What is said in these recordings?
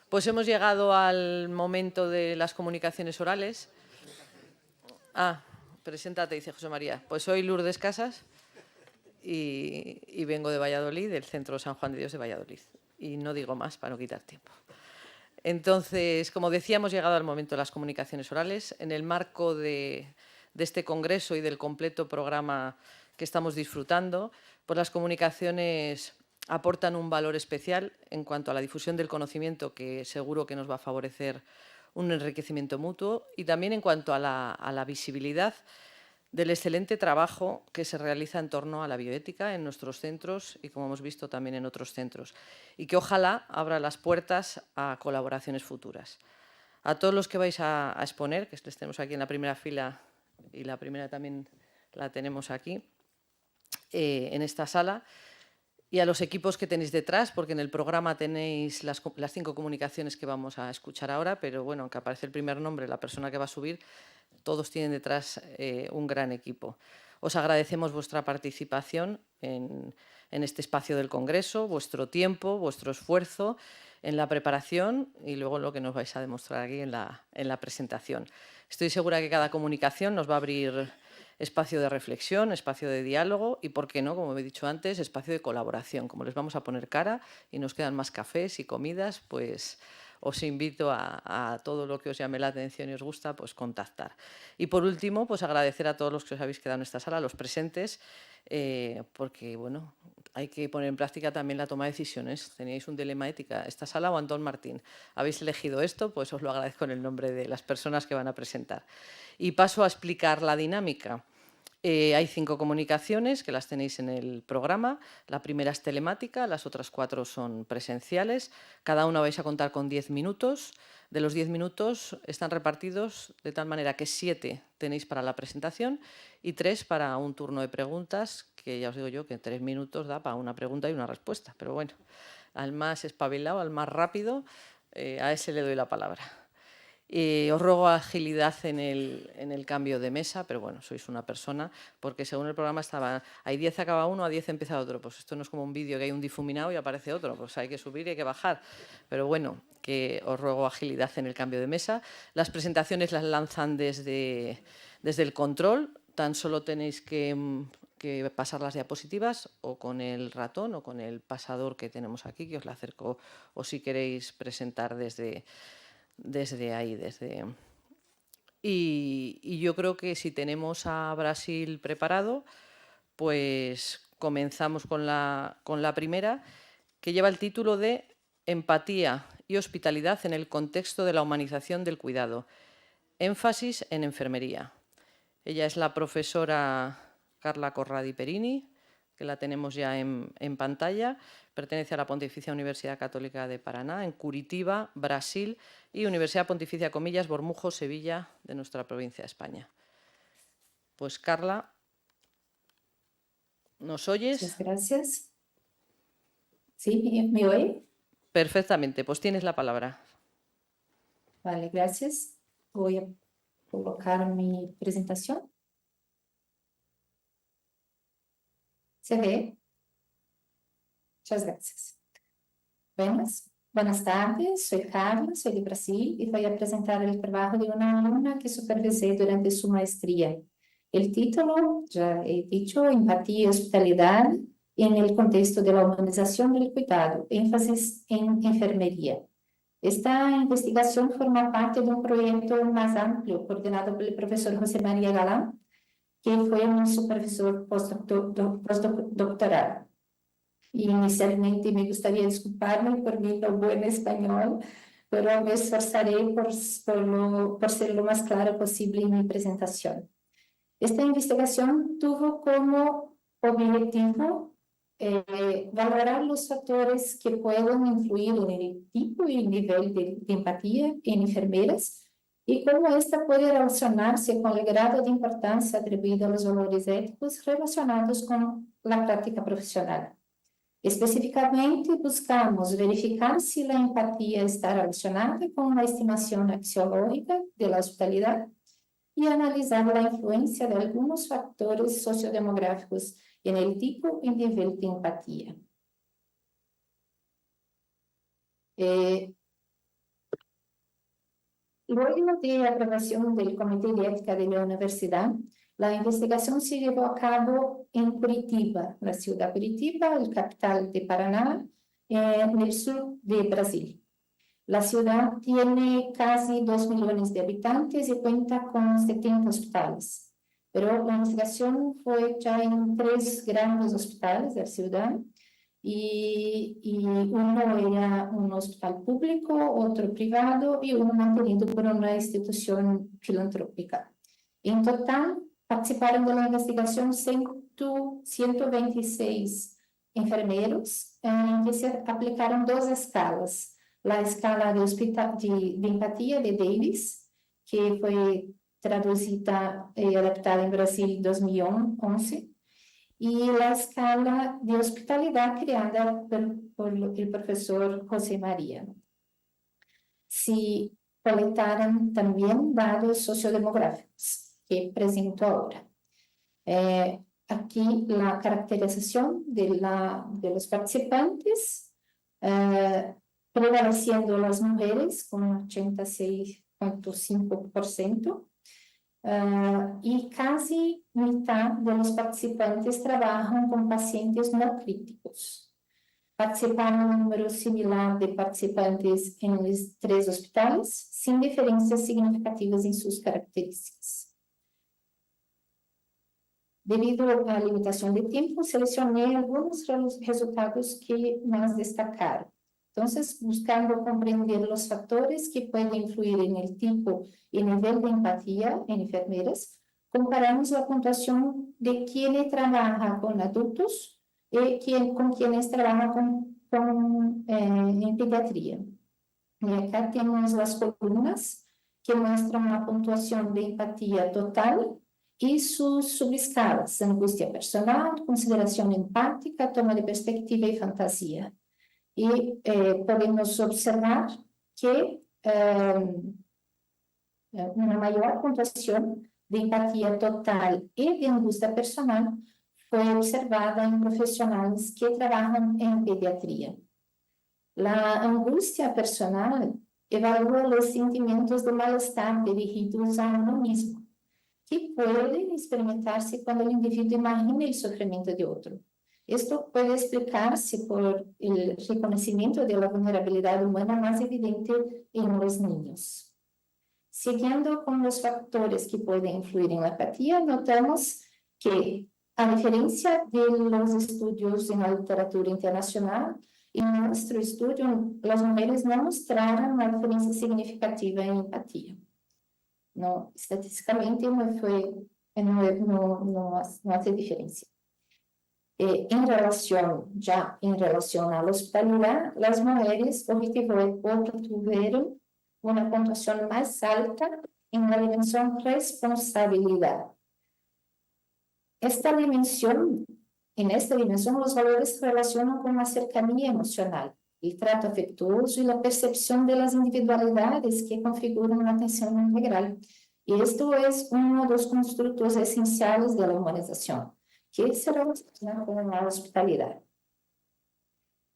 Pues hemos llegado al momento de las comunicaciones orales. Preséntate, dice José María. Pues soy Lourdes Casas y vengo de Valladolid, del Centro San Juan de Dios de Valladolid. Y no digo más para no quitar tiempo. Entonces, como decía, hemos llegado al momento de las comunicaciones orales. En el marco de este congreso y del completo programa que estamos disfrutando, pues las comunicaciones aportan un valor especial en cuanto a la difusión del conocimiento, que seguro que nos va a favorecer un enriquecimiento mutuo, y también en cuanto a la visibilidad del excelente trabajo que se realiza en torno a la bioética en nuestros centros y, como hemos visto, también en otros centros, y que ojalá abra las puertas a colaboraciones futuras. A todos los que vais a exponer, que les tenemos aquí en la primera fila y la primera también la tenemos aquí, en esta sala, y a los equipos que tenéis detrás, porque en el programa tenéis las 5 comunicaciones que vamos a escuchar ahora, pero bueno, aunque aparece el primer nombre, la persona que va a subir, todos tienen detrás un gran equipo. Os agradecemos vuestra participación en este espacio del Congreso, vuestro tiempo, vuestro esfuerzo en la preparación y luego lo que nos vais a demostrar aquí en la presentación. Estoy segura que cada comunicación nos va a abrir espacio de reflexión, espacio de diálogo y, por qué no, como he dicho antes, espacio de colaboración. Como les vamos a poner cara y nos quedan más cafés y comidas, pues os invito a todo lo que os llame la atención y os gusta, pues contactar. Y por último, pues agradecer a todos los que os habéis quedado en esta sala, a los presentes, porque bueno, hay que poner en práctica también la toma de decisiones. Teníais un dilema ética, esta sala o Antón Martín. Habéis elegido esto, pues os lo agradezco en el nombre de las personas que van a presentar. Y paso a explicar la dinámica. Hay 5 comunicaciones que las tenéis en el programa. La primera es telemática, las otras 4 son presenciales. Cada una vais a contar con 10 minutos. De los 10 minutos están repartidos de tal manera que 7 tenéis para la presentación y 3 para un turno de preguntas, que ya os digo yo que 3 minutos da para una pregunta y una respuesta. Pero bueno, al más espabilado, al más rápido, a ese le doy la palabra. Os ruego agilidad en el cambio de mesa, pero bueno, sois una persona, porque según el programa hay 10 acaba uno, a 10 empieza otro. Pues esto no es como un vídeo que hay un difuminado y aparece otro, pues hay que subir y hay que bajar. Pero bueno, que os ruego agilidad en el cambio de mesa. Las presentaciones las lanzan desde el control, tan solo tenéis que pasar las diapositivas o con el ratón o con el pasador que tenemos aquí, que os la acerco, o si queréis presentar desde ahí. Y yo creo que si tenemos a Brasil preparado, pues comenzamos con la primera, que lleva el título de Empatía y hospitalidad en el contexto de la humanización del cuidado. Énfasis en enfermería. Ella es la profesora Carla Corradi Perini, que la tenemos ya en pantalla. Pertenece a la Pontificia Universidad Católica de Paraná, en Curitiba, Brasil, y Universidad Pontificia Comillas, Bormujo, Sevilla, de nuestra provincia de España. Pues Carla, ¿nos oyes? Muchas gracias. ¿Sí? ¿Me oye? Perfectamente, pues tienes la palabra. Vale, gracias. Voy a colocar mi presentación. ¿Se ve? Muchas gracias. Buenas tardes, soy Carla, soy de Brasil y voy a presentar el trabajo de una alumna que supervisé durante su maestría. El título, ya he dicho, Empatía y Hospitalidad en el contexto de la humanización del cuidado, énfasis en enfermería. Esta investigación forma parte de un proyecto más amplio coordinado por el profesor José María Galán, que fue un supervisor postdoctoral. Inicialmente me gustaría disculparme por mi no buen español, pero me esforzaré por ser lo más claro posible en mi presentación. Esta investigación tuvo como objetivo valorar los factores que pueden influir en el tipo y nivel de empatía en enfermeras y cómo esta puede relacionarse con el grado de importancia atribuido a los valores éticos relacionados con la práctica profesional. Especificamente, buscamos verificar si la empatía está relacionada con la estimación axiológica de la hospitalidad y analizar la influencia de algunos factores sociodemográficos en el tipo y nivel de empatía. Luego de aprobación del Comité de Ética de la Universidad, la investigación se llevó a cabo en Curitiba, la ciudad de Curitiba, el capital de Paraná, en el sur de Brasil. La ciudad tiene casi 2 millones de habitantes y cuenta con 70 hospitales. Pero la investigación fue hecha en 3 grandes hospitales de la ciudad y uno era un hospital público, otro privado y uno mantenido por una institución filantrópica. En total, participaron de la investigación 126 enfermeros en que se aplicaron 2 escalas. La escala de empatía de Davis, que fue traducida y adaptada en Brasil en 2011, y la escala de hospitalidad creada por el profesor José María. Se colectaron también datos sociodemográficos que presento ahora. Aquí la caracterización de los participantes, prevaleciendo las mujeres con 86,5%, y casi mitad de los participantes trabajan con pacientes no críticos. Participaron un número similar de participantes en los 3 hospitales, sin diferencias significativas en sus características. Debido a la limitación de tiempo, seleccioné algunos resultados que más destacaron. Entonces, buscando comprender los factores que pueden influir en el tipo y nivel de empatía en enfermeras, comparamos la puntuación de quienes trabajan con adultos y con quienes trabajan en pediatría. Y acá tenemos las columnas que muestran la puntuación de empatía total y sus subescalas: angustia personal, consideración empática, toma de perspectiva y fantasía. Y podemos observar que una mayor puntuación de empatía total y de angustia personal fue observada en profesionales que trabajan en pediatría. La angustia personal evalúa los sentimientos de malestar dirigidos a uno mismo, que pueden experimentarse cuando el individuo imagina el sufrimiento de otro. Esto puede explicarse por el reconocimiento de la vulnerabilidad humana más evidente en los niños. Siguiendo con los factores que pueden influir en la empatía, notamos que, a diferencia de los estudios en la literatura internacional, en nuestro estudio las mujeres no mostraron una diferencia significativa en empatía. No, estatísticamente no hace diferencia. En relación a la hospitalidad, las mujeres obtuvieron una puntuación más alta en la dimensión responsabilidad. En esta dimensión los valores se relacionan con la cercanía emocional, el trato afectuoso y la percepción de las individualidades que configuran una atención integral. Y esto es uno de los constructos esenciales de la humanización, que se relaciona con la hospitalidad.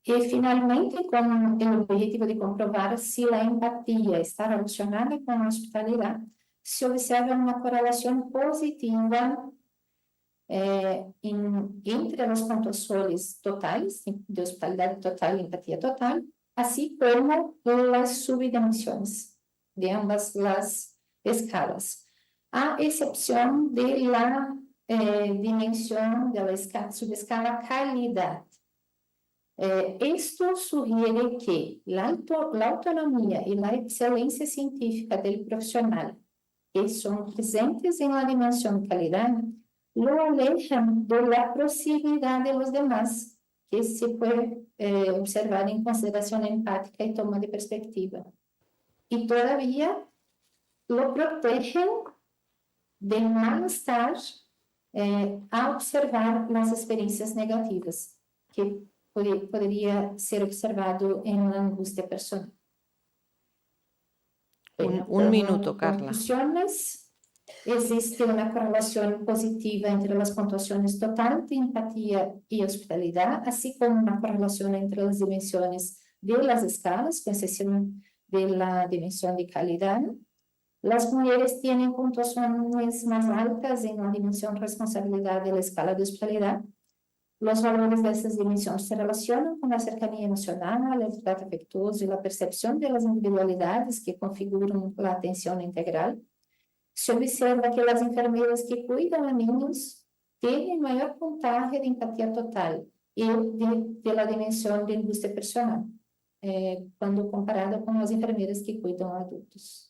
Y finalmente, con el objetivo de comprobar si la empatía está relacionada con la hospitalidad, se observa una correlación positiva entre los puntuaciones totales, de hospitalidad total y empatía total, así como las subdimensiones de ambas las escalas, a excepción de la dimensión de la subescala calidad. Esto sugiere que la autonomía y la excelencia científica del profesional, que son presentes en la dimensión calidad, lo alejan de la proximidad de los demás, que se puede observar en consideración empática y toma de perspectiva. Y todavía lo protegen del malestar a observar las experiencias negativas, que podría ser observado en la angustia personal. Un minuto, Carla. Conclusiones. Existe una correlación positiva entre las puntuaciones total de empatía y hospitalidad, así como una correlación entre las dimensiones de las escalas, con excepción de la dimensión de calidad. Las mujeres tienen puntuaciones más altas en la dimensión responsabilidad de la escala de hospitalidad. Los valores de estas dimensiones se relacionan con la cercanía emocional, el trato afectuoso y la percepción de las individualidades que configuran la atención integral. Se observa que las enfermeras que cuidan a niños tienen mayor puntaje de empatía total y de la dimensión de industria personal, cuando comparado con las enfermeras que cuidan a adultos.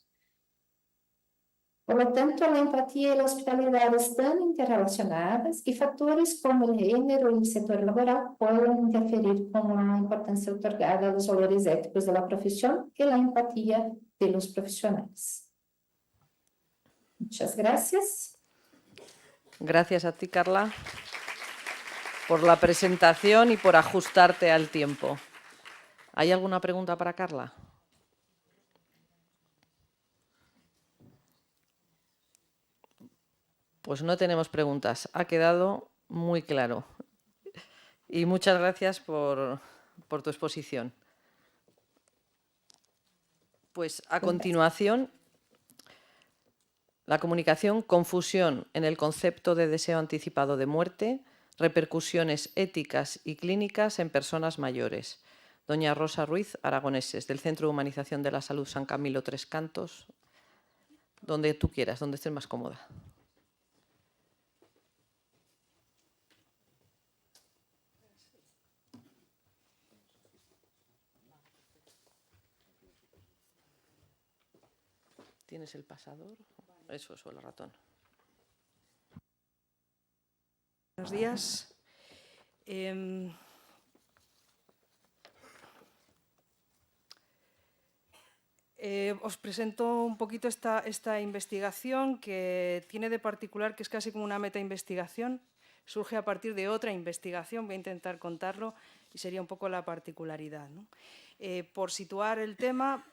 Por lo tanto, la empatía y la hospitalidad están interrelacionadas y factores como el género y el sector laboral pueden interferir con la importancia otorgada a los valores éticos de la profesión y la empatía de los profesionales. Muchas gracias. Gracias a ti, Carla, por la presentación y por ajustarte al tiempo. ¿Hay alguna pregunta para Carla? Pues no tenemos preguntas. Ha quedado muy claro. Y muchas gracias por tu exposición. Pues a continuación, la comunicación, confusión en el concepto de deseo anticipado de muerte, repercusiones éticas y clínicas en personas mayores. Doña Rosa Ruiz Aragoneses, del Centro de Humanización de la Salud San Camilo Tres Cantos, donde tú quieras, donde estés más cómoda. ¿Tienes el pasador? Eso es, o el ratón. Buenos días. Os presento un poquito esta investigación que tiene de particular que es casi como una metainvestigación. Surge a partir de otra investigación, voy a intentar contarlo y sería un poco la particularidad, ¿no? Por situar el tema,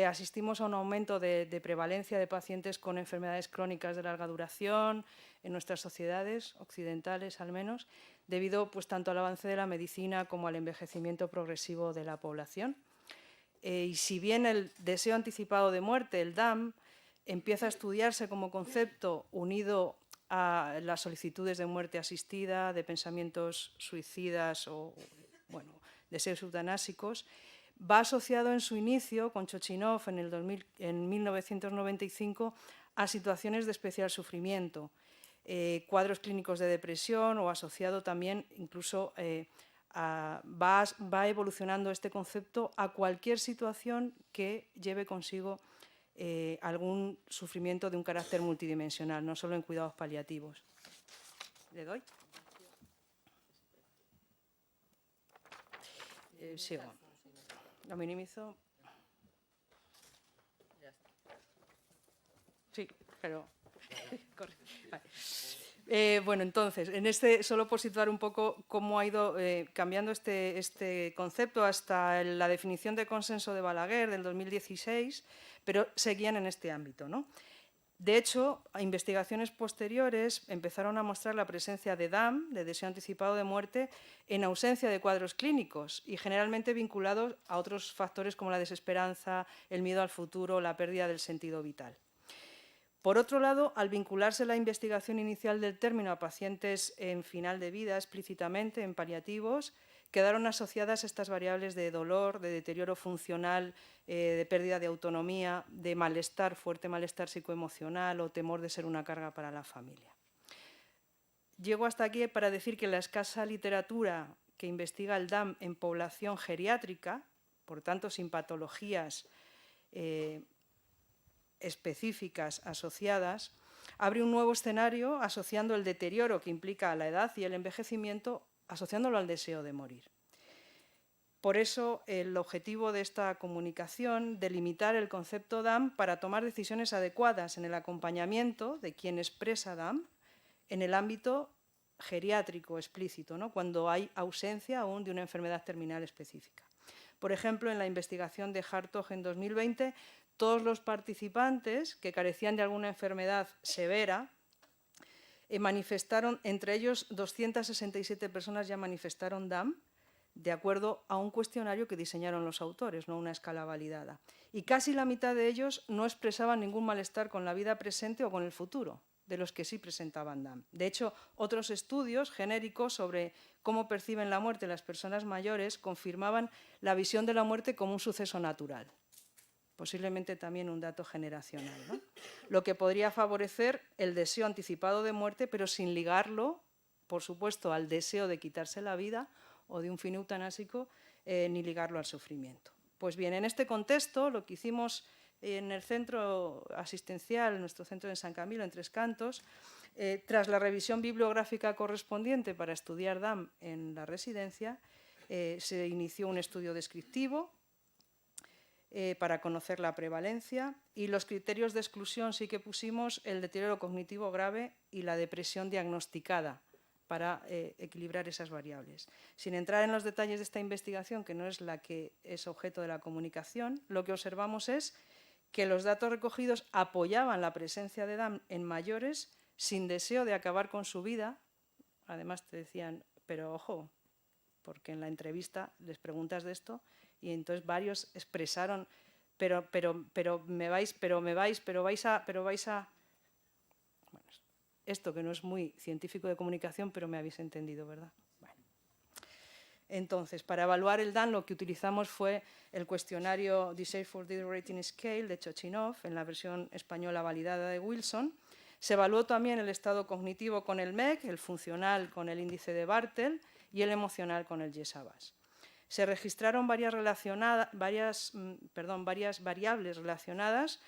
asistimos a un aumento de prevalencia de pacientes con enfermedades crónicas de larga duración en nuestras sociedades occidentales, al menos, debido pues, tanto al avance de la medicina como al envejecimiento progresivo de la población. Y si bien el deseo anticipado de muerte, el DAM, empieza a estudiarse como concepto unido a las solicitudes de muerte asistida, de pensamientos suicidas o bueno, deseos eutanásicos, va asociado en su inicio con Chochinov en 1995 a situaciones de especial sufrimiento, cuadros clínicos de depresión o asociado también incluso va evolucionando este concepto a cualquier situación que lleve consigo algún sufrimiento de un carácter multidimensional, no solo en cuidados paliativos. ¿Le doy? Sigo. Lo minimizo. Sí, pero... bueno, entonces, en solo por situar un poco cómo ha ido cambiando este concepto hasta la definición de consenso de Balaguer del 2016, pero seguían en este ámbito, ¿no? De hecho, investigaciones posteriores empezaron a mostrar la presencia de DAM, de deseo anticipado de muerte, en ausencia de cuadros clínicos y generalmente vinculados a otros factores como la desesperanza, el miedo al futuro, la pérdida del sentido vital. Por otro lado, al vincularse la investigación inicial del término a pacientes en final de vida explícitamente, en paliativos, quedaron asociadas estas variables de dolor, de deterioro funcional, de pérdida de autonomía, de malestar, fuerte malestar psicoemocional o temor de ser una carga para la familia. Llego hasta aquí para decir que la escasa literatura que investiga el DAM en población geriátrica, por tanto sin patologías específicas asociadas, abre un nuevo escenario asociando el deterioro que implica la edad y el envejecimiento, asociándolo al deseo de morir. Por eso, el objetivo de esta comunicación, delimitar el concepto DAM para tomar decisiones adecuadas en el acompañamiento de quien expresa DAM en el ámbito geriátrico explícito, ¿no? Cuando hay ausencia aún de una enfermedad terminal específica. Por ejemplo, en la investigación de Hartog en 2020, todos los participantes que carecían de alguna enfermedad severa manifestaron, entre ellos 267 personas ya manifestaron DAM, de acuerdo a un cuestionario que diseñaron los autores, no una escala validada. Y casi la mitad de ellos no expresaban ningún malestar con la vida presente o con el futuro, de los que sí presentaban DAM. De hecho, otros estudios genéricos sobre cómo perciben la muerte las personas mayores confirmaban la visión de la muerte como un suceso natural, posiblemente también un dato generacional, ¿no? Lo que podría favorecer el deseo anticipado de muerte, pero sin ligarlo, por supuesto, al deseo de quitarse la vida o de un fin eutanásico, ni ligarlo al sufrimiento. Pues bien, en este contexto, lo que hicimos en el centro asistencial, nuestro centro de San Camilo, en Tres Cantos, tras la revisión bibliográfica correspondiente para estudiar DAM en la residencia, se inició un estudio descriptivo para conocer la prevalencia, y los criterios de exclusión sí que pusimos el deterioro cognitivo grave y la depresión diagnosticada para equilibrar esas variables. Sin entrar en los detalles de esta investigación, que no es la que es objeto de la comunicación, lo que observamos es que los datos recogidos apoyaban la presencia de DAM en mayores sin deseo de acabar con su vida. Además te decían, pero ojo, porque en la entrevista les preguntas de esto y entonces varios expresaron, pero vais a... Bueno, esto que no es muy científico de comunicación, pero me habéis entendido, ¿verdad? Bueno. Entonces, para evaluar el DAM, lo que utilizamos fue el cuestionario Disabled Rating Scale de Chochinov, en la versión española validada de Wilson. Se evaluó también el estado cognitivo con el MEC, el funcional con el índice de Bartel y el emocional con el YES-AVAS. Se registraron varias variables relacionadas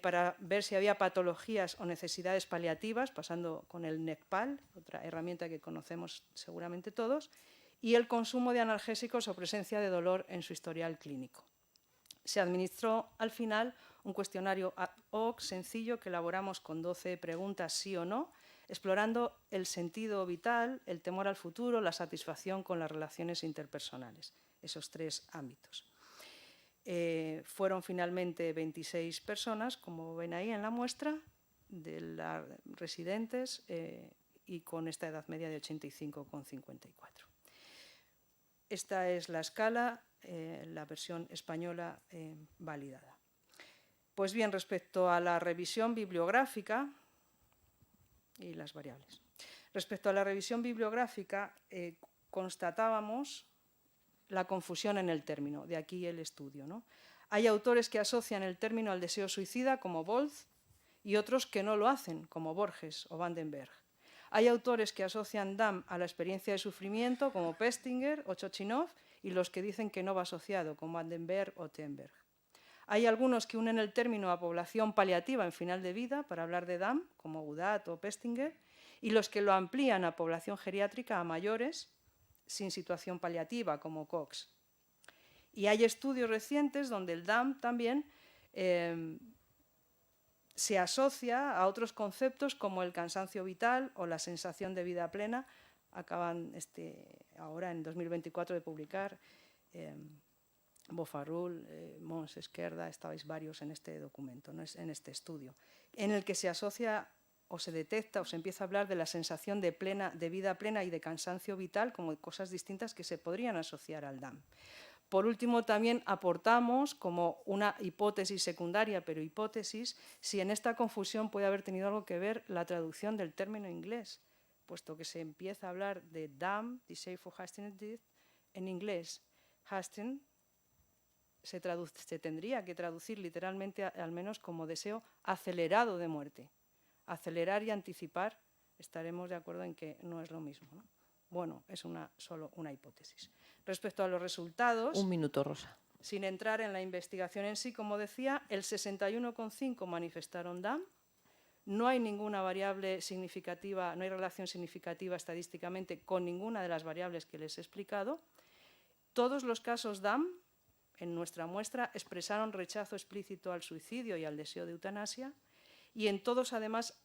para ver si había patologías o necesidades paliativas, pasando con el NECPAL, otra herramienta que conocemos seguramente todos, y el consumo de analgésicos o presencia de dolor en su historial clínico. Se administró al final un cuestionario ad hoc sencillo que elaboramos con 12 preguntas sí o no, explorando el sentido vital, el temor al futuro, la satisfacción con las relaciones interpersonales, esos tres ámbitos. Fueron finalmente 26 personas, como ven ahí en la muestra, de las residentes y con esta edad media de 85,54. Esta es la escala, la versión española validada. Pues bien, respecto a la revisión bibliográfica y las variables. Respecto a la revisión bibliográfica, constatábamos la confusión en el término, de aquí el estudio, ¿no? Hay autores que asocian el término al deseo suicida, como Wolf, y otros que no lo hacen, como Borges o Vandenberg. Hay autores que asocian DAM a la experiencia de sufrimiento, como Pestinger o Chochinov, y los que dicen que no va asociado, como Vandenberg o Tenberg. Hay algunos que unen el término a población paliativa en final de vida para hablar de DAM, como Goudat o Pestinger, y los que lo amplían a población geriátrica, a mayores, sin situación paliativa, como Cox. Y hay estudios recientes donde el DAM también se asocia a otros conceptos como el cansancio vital o la sensación de vida plena. Acaban ahora en 2024 de publicar Bofarrul, Mons Esquerda, estabais varios en este documento, ¿no? En este estudio, en el que se asocia o se detecta o se empieza a hablar de la sensación de vida plena y de cansancio vital como cosas distintas que se podrían asociar al DAM. Por último, también aportamos como una hipótesis secundaria, pero hipótesis, si en esta confusión puede haber tenido algo que ver la traducción del término inglés, puesto que se empieza a hablar de DAM, Disabled for Hastening Death, en inglés. Hasten se tendría que traducir literalmente al menos como deseo acelerado de muerte. Acelerar y anticipar, estaremos de acuerdo en que no es lo mismo, ¿no? Bueno, es solo una hipótesis. Respecto a los resultados... Un minuto, Rosa. Sin entrar en la investigación en sí, como decía, el 61,5 manifestaron DAM. No hay ninguna variable significativa, no hay relación significativa estadísticamente con ninguna de las variables que les he explicado. Todos los casos DAM, en nuestra muestra, expresaron rechazo explícito al suicidio y al deseo de eutanasia, y en todos, además,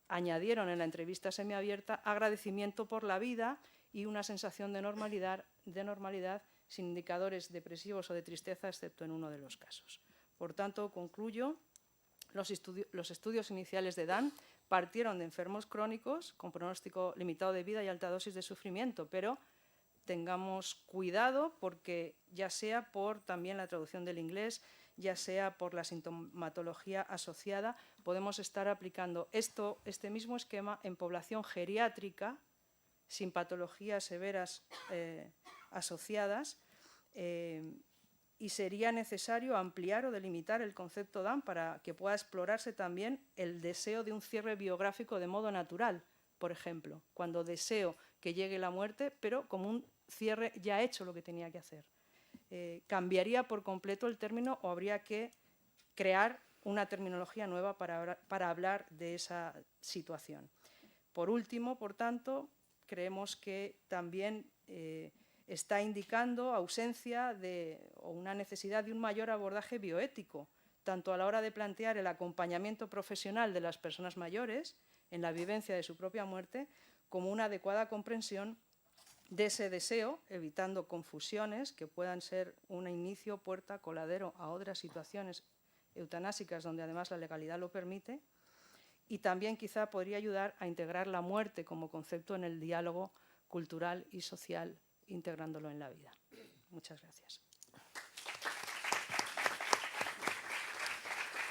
añadieron en la entrevista semiabierta agradecimiento por la vida y una sensación de normalidad sin indicadores depresivos o de tristeza, excepto en uno de los casos. Por tanto, concluyo, los estudios iniciales de DAM partieron de enfermos crónicos con pronóstico limitado de vida y alta dosis de sufrimiento, pero tengamos cuidado porque ya sea por también la traducción del inglés, ya sea por la sintomatología asociada, podemos estar aplicando este mismo esquema en población geriátrica sin patologías severas asociadas, y sería necesario ampliar o delimitar el concepto Down para que pueda explorarse también el deseo de un cierre biográfico de modo natural, por ejemplo, cuando deseo que llegue la muerte, pero como un cierre ya hecho lo que tenía que hacer. ¿Cambiaría por completo el término o habría que crear una terminología nueva para hablar de esa situación? Por último, por tanto, creemos que también está indicando ausencia o una necesidad de un mayor abordaje bioético, tanto a la hora de plantear el acompañamiento profesional de las personas mayores en la vivencia de su propia muerte, como una adecuada comprensión de ese deseo, evitando confusiones que puedan ser un inicio, puerta, coladero a otras situaciones eutanásicas donde además la legalidad lo permite, y también quizá podría ayudar a integrar la muerte como concepto en el diálogo cultural y social, integrándolo en la vida. Muchas gracias.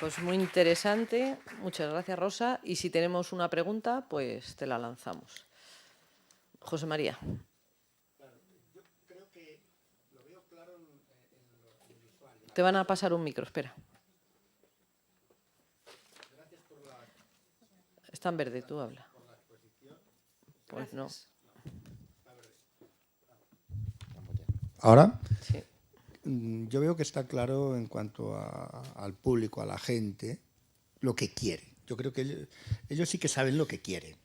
Pues muy interesante. Muchas gracias, Rosa. Y si tenemos una pregunta, pues te la lanzamos. José María. Claro, yo creo que lo veo claro en lo visual. Te van a pasar un micro, espera. Gracias por la Está en verde, tú habla. exposición. Pues no. ¿Ahora? Sí. Yo veo que está claro en cuanto al público, a la gente, lo que quiere. Yo creo que ellos sí que saben lo que quieren.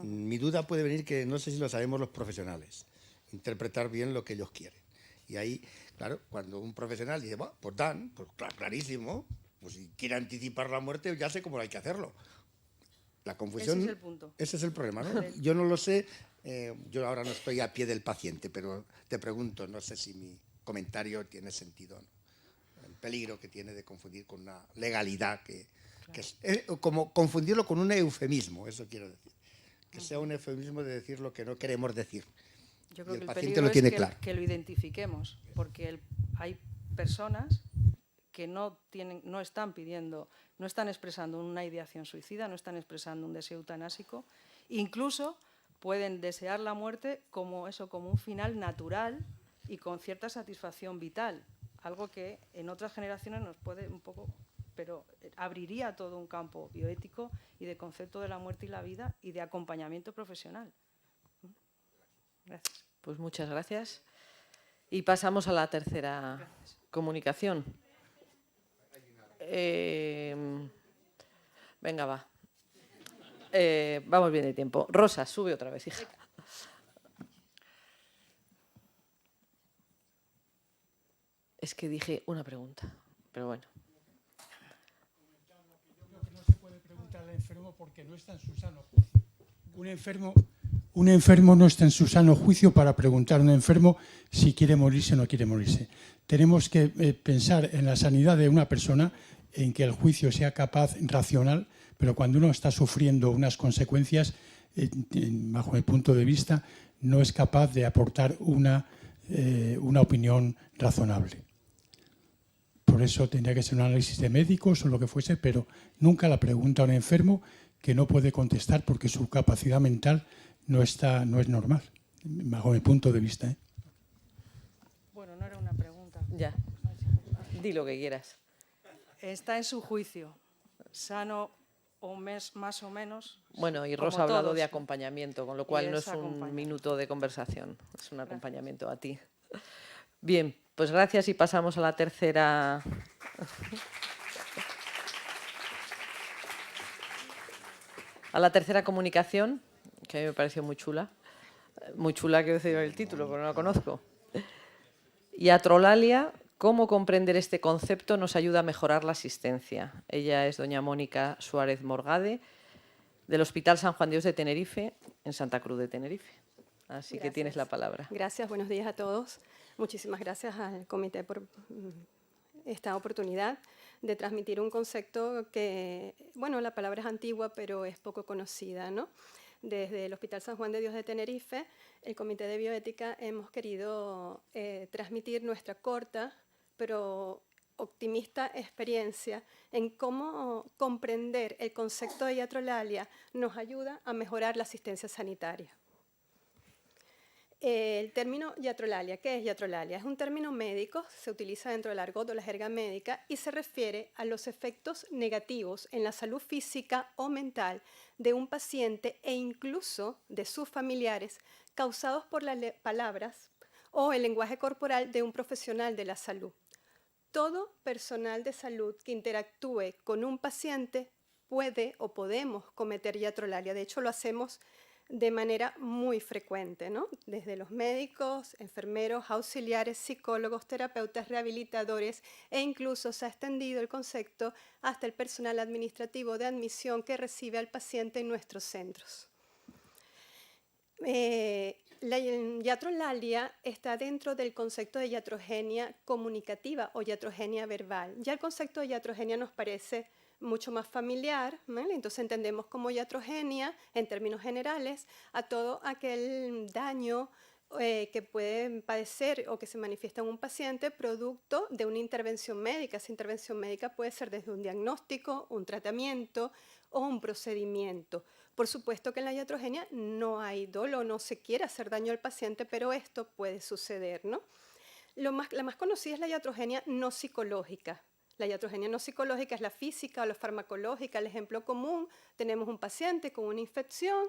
Mi duda puede venir que no sé si lo sabemos los profesionales, interpretar bien lo que ellos quieren. Y ahí, claro, cuando un profesional dice, bueno, pues Dan, pues clarísimo, pues si quiere anticipar la muerte, ya sé cómo hay que hacerlo. La confusión, Ese es el punto. Ese es el problema, ¿no? Yo no lo sé, yo ahora no estoy a pie del paciente, pero te pregunto, no sé si mi comentario tiene sentido o no. El peligro que tiene de confundir con una legalidad que es como confundirlo con un eufemismo, eso quiero decir. Que sea un eufemismo de decir lo que no queremos decir. Yo creo Y el que el paciente peligro lo tiene es claro. que lo identifiquemos, porque hay personas que no están pidiendo, no están expresando una ideación suicida, no están expresando un deseo eutanásico, incluso pueden desear la muerte como un final natural y con cierta satisfacción vital, algo que en otras generaciones nos puede un poco, pero abriría todo un campo bioético y de concepto de la muerte y la vida y de acompañamiento profesional. Gracias. Pues muchas gracias. Y pasamos a la tercera comunicación. Venga, va. Vamos bien de tiempo. Rosa, sube otra vez, hija. Es que dije una pregunta, pero bueno. Yo creo que no se puede preguntar al enfermo porque no está en su sano juicio. Un enfermo no está en su sano juicio para preguntar a un enfermo si quiere morirse o no quiere morirse. Tenemos que pensar en la sanidad de una persona, en que el juicio sea capaz, racional, pero cuando uno está sufriendo unas consecuencias, bajo mi punto de vista, no es capaz de aportar una opinión razonable. Por eso tendría que ser un análisis de médicos o lo que fuese, pero nunca la pregunta a un enfermo que no puede contestar porque su capacidad mental no es normal, bajo mi punto de vista. Bueno, no era una pregunta. Ya. Di lo que quieras. Está en su juicio, sano o más o menos. Bueno, y como Rosa ha hablado todos, de ¿no? acompañamiento, con lo cual no es es un acompañar. minuto de conversación, es un acompañamiento a ti. Bien, pues gracias y pasamos a la tercera. A la tercera comunicación, que a mí me pareció muy chula. Muy chula, quiero decir el título, pero no la conozco. Y a Trolalia, ¿cómo comprender este concepto nos ayuda a mejorar la asistencia? Ella es doña Mónica Suárez Morgade, del Hospital San Juan de Dios de Tenerife, en Santa Cruz de Tenerife. Así que tienes la palabra. Gracias, buenos días a todos. Muchísimas gracias al comité por esta oportunidad de transmitir un concepto que, bueno, la palabra es antigua, pero es poco conocida, ¿no? desde el Hospital San Juan de Dios de Tenerife, el Comité de Bioética, hemos querido transmitir nuestra corta, pero optimista experiencia en cómo comprender el concepto de iatrolalia nos ayuda a mejorar la asistencia sanitaria. El término iatrolalia, ¿qué es iatrolalia? Es un término médico, se utiliza dentro del argot o la jerga médica y se refiere a los efectos negativos en la salud física o mental de un paciente e incluso de sus familiares causados por las palabras o el lenguaje corporal de un profesional de la salud. Todo personal de salud que interactúe con un paciente puede o podemos cometer iatrolalia. De hecho, lo hacemos de manera muy frecuente, ¿no? Desde los médicos, enfermeros, auxiliares, psicólogos, terapeutas, rehabilitadores e incluso se ha extendido el concepto hasta el personal administrativo de admisión que recibe al paciente en nuestros centros. La iatrolalia está dentro del concepto de iatrogenia comunicativa o iatrogenia verbal. Ya el concepto de iatrogenia nos parece mucho más familiar, ¿vale? Entonces entendemos como iatrogenia, en términos generales, a todo aquel daño que puede padecer o que se manifiesta en un paciente producto de una intervención médica. Esa intervención médica puede ser desde un diagnóstico, un tratamiento o un procedimiento. Por supuesto que en la iatrogenia no hay dolo, no se quiere hacer daño al paciente, pero esto puede suceder, ¿no? La más conocida es la iatrogenia no psicológica. La iatrogenia no psicológica es la física o la farmacológica. El ejemplo común, tenemos un paciente con una infección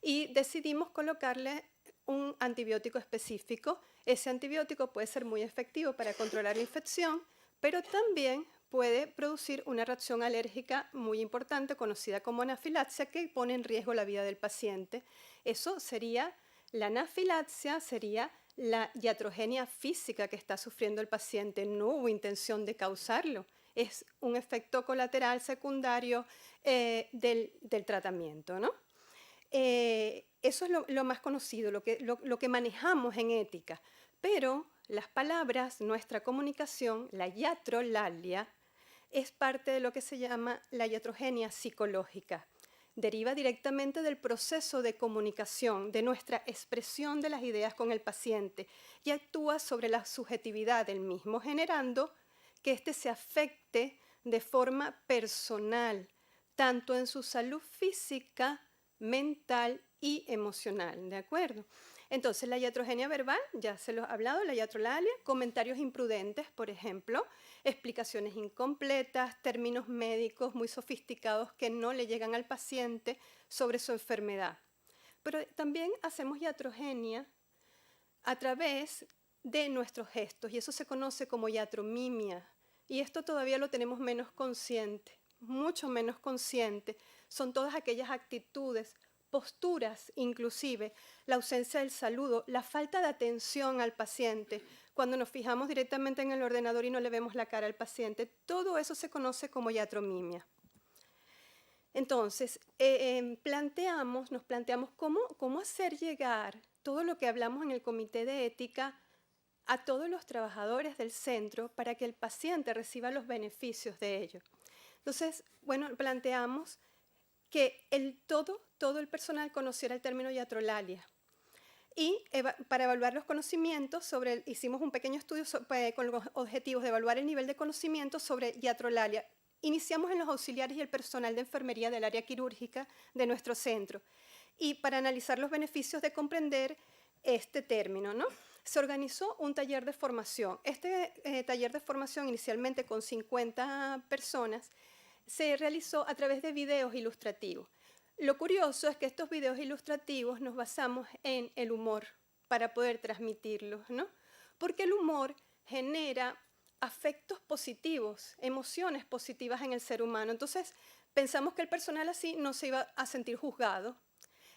y decidimos colocarle un antibiótico específico. Ese antibiótico puede ser muy efectivo para controlar la infección, pero también puede producir una reacción alérgica muy importante, conocida como anafilaxia, que pone en riesgo la vida del paciente. Eso sería, la anafilaxia sería la iatrogenia física que está sufriendo el paciente. No hubo intención de causarlo. Es un efecto colateral secundario del tratamiento, ¿no? Eso es lo más conocido, lo que manejamos en ética. Pero las palabras, nuestra comunicación, la iatrolalia, es parte de lo que se llama la iatrogenia psicológica. Deriva directamente del proceso de comunicación, de nuestra expresión de las ideas con el paciente y actúa sobre la subjetividad del mismo, generando que éste se afecte de forma personal, tanto en su salud física, mental y emocional, ¿de acuerdo? Entonces, la iatrogenia verbal, ya se lo he hablado, la iatrolalia, comentarios imprudentes, por ejemplo, explicaciones incompletas, términos médicos muy sofisticados que no le llegan al paciente sobre su enfermedad. Pero también hacemos iatrogenia a través de nuestros gestos, y eso se conoce como iatromimia, y esto todavía lo tenemos menos consciente, mucho menos consciente. Son todas aquellas actitudes, posturas inclusive, la ausencia del saludo, la falta de atención al paciente, cuando nos fijamos directamente en el ordenador y no le vemos la cara al paciente, todo eso se conoce como iatromimia. Entonces, nos planteamos cómo hacer llegar todo lo que hablamos en el Comité de Ética a todos los trabajadores del centro para que el paciente reciba los beneficios de ello. Entonces, bueno, planteamos que todo el personal conociera el término iatrolalia. Y para evaluar los conocimientos, hicimos un pequeño estudio con los objetivos de evaluar el nivel de conocimiento sobre iatrolalia. Iniciamos en los auxiliares y el personal de enfermería del área quirúrgica de nuestro centro. Y para analizar los beneficios de comprender este término, ¿no? Se organizó un taller de formación. Este taller de formación, inicialmente con 50 personas, se realizó a través de videos ilustrativos. Lo curioso es que estos videos ilustrativos nos basamos en el humor para poder transmitirlos, ¿no? Porque el humor genera afectos positivos, emociones positivas en el ser humano. Entonces, pensamos que el personal así no se iba a sentir juzgado.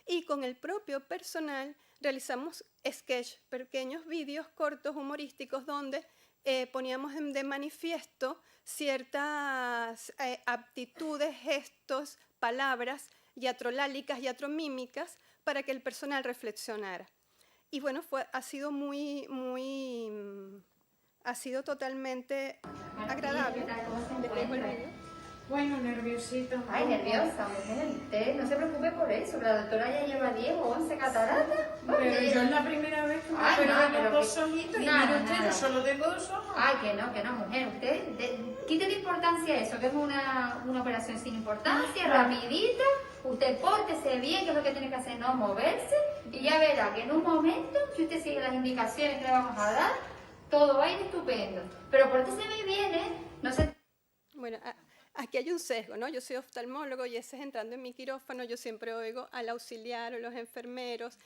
Y con el propio personal realizamos sketch, pequeños vídeos cortos humorísticos donde poníamos de manifiesto ciertas aptitudes, gestos, palabras iatrolálicas, iatromímicas para que el personal reflexionara. Y bueno, ha sido totalmente agradable. Les dejo el vídeo. Bueno, nerviosita. Ay, nerviosa, mujer. Usted no se preocupe por eso, que la doctora ya lleva 10 o 11 cataratas. Pero yo es la primera vez que me Ay, opero no, de los pero dos que- ojitos y nada, mire usted, nada. yo solo tengo 2 ojos. Ay, que no, mujer. Usted, quítele importancia a eso, que es una operación sin importancia, rapidita. Usted pórtese bien, que es lo que tiene que hacer, no moverse. Y ya verá que en un momento, si usted sigue las indicaciones que le vamos a dar, todo va a ir estupendo. Pero pórtese muy bien, ¿eh? No se... Bueno, aquí hay un sesgo, ¿no? Yo soy oftalmólogo y ese es entrando en mi quirófano, yo siempre oigo al auxiliar o los enfermeros,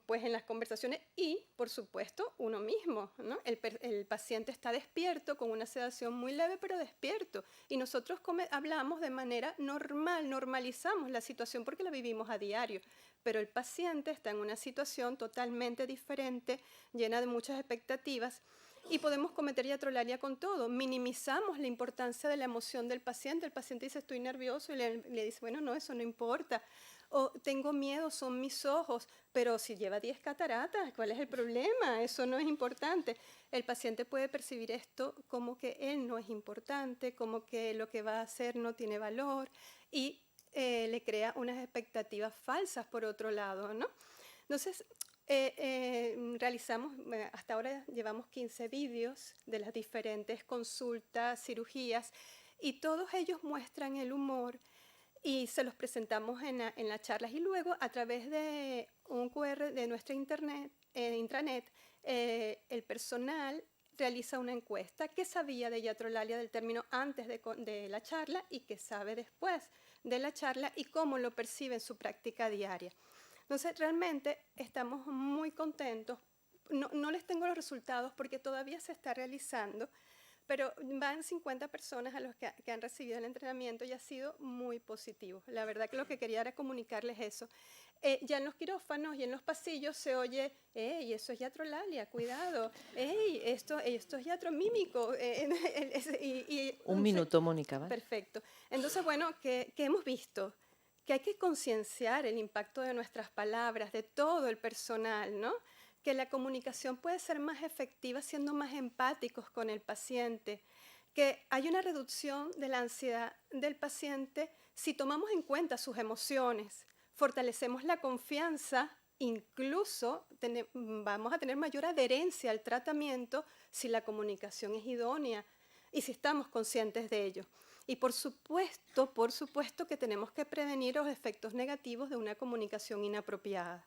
pues en las conversaciones y, por supuesto, uno mismo, ¿no? El paciente está despierto con una sedación muy leve, pero despierto. Y nosotros hablamos de manera normal, normalizamos la situación porque la vivimos a diario. Pero el paciente está en una situación totalmente diferente, llena de muchas expectativas. Y podemos cometer iatrolalia con todo. Minimizamos la importancia de la emoción del paciente. El paciente dice, estoy nervioso, y le dice, bueno, no, eso no importa. O tengo miedo, son mis ojos. Pero si lleva 10 cataratas, ¿cuál es el problema? Eso no es importante. El paciente puede percibir esto como que él no es importante, como que lo que va a hacer no tiene valor y le crea unas expectativas falsas por otro lado, ¿no? Entonces, realizamos, hasta ahora llevamos 15 vídeos de las diferentes consultas, cirugías, y todos ellos muestran el humor y se los presentamos en las charlas. Y luego, a través de un QR de nuestra intranet, el personal realiza una encuesta. ¿Qué sabía de iatrolalia del término antes de la charla y qué sabe después de la charla y cómo lo percibe en su práctica diaria? Entonces, realmente estamos muy contentos. No les tengo los resultados porque todavía se está realizando, pero van 50 personas a los que han recibido el entrenamiento y ha sido muy positivo. La verdad que lo que quería era comunicarles eso. Ya en los quirófanos y en los pasillos se oye, ¡ey, eso es iatrolalia, cuidado! ¡Ey, esto es iatromímico! Un minuto, Mónica, ¿vale? Perfecto. Entonces, bueno, ¿qué hemos visto? Que hay que concienciar el impacto de nuestras palabras, de todo el personal, ¿no? Que la comunicación puede ser más efectiva siendo más empáticos con el paciente, que hay una reducción de la ansiedad del paciente si tomamos en cuenta sus emociones, fortalecemos la confianza, incluso vamos a tener mayor adherencia al tratamiento si la comunicación es idónea y si estamos conscientes de ello. Y por supuesto que tenemos que prevenir los efectos negativos de una comunicación inapropiada.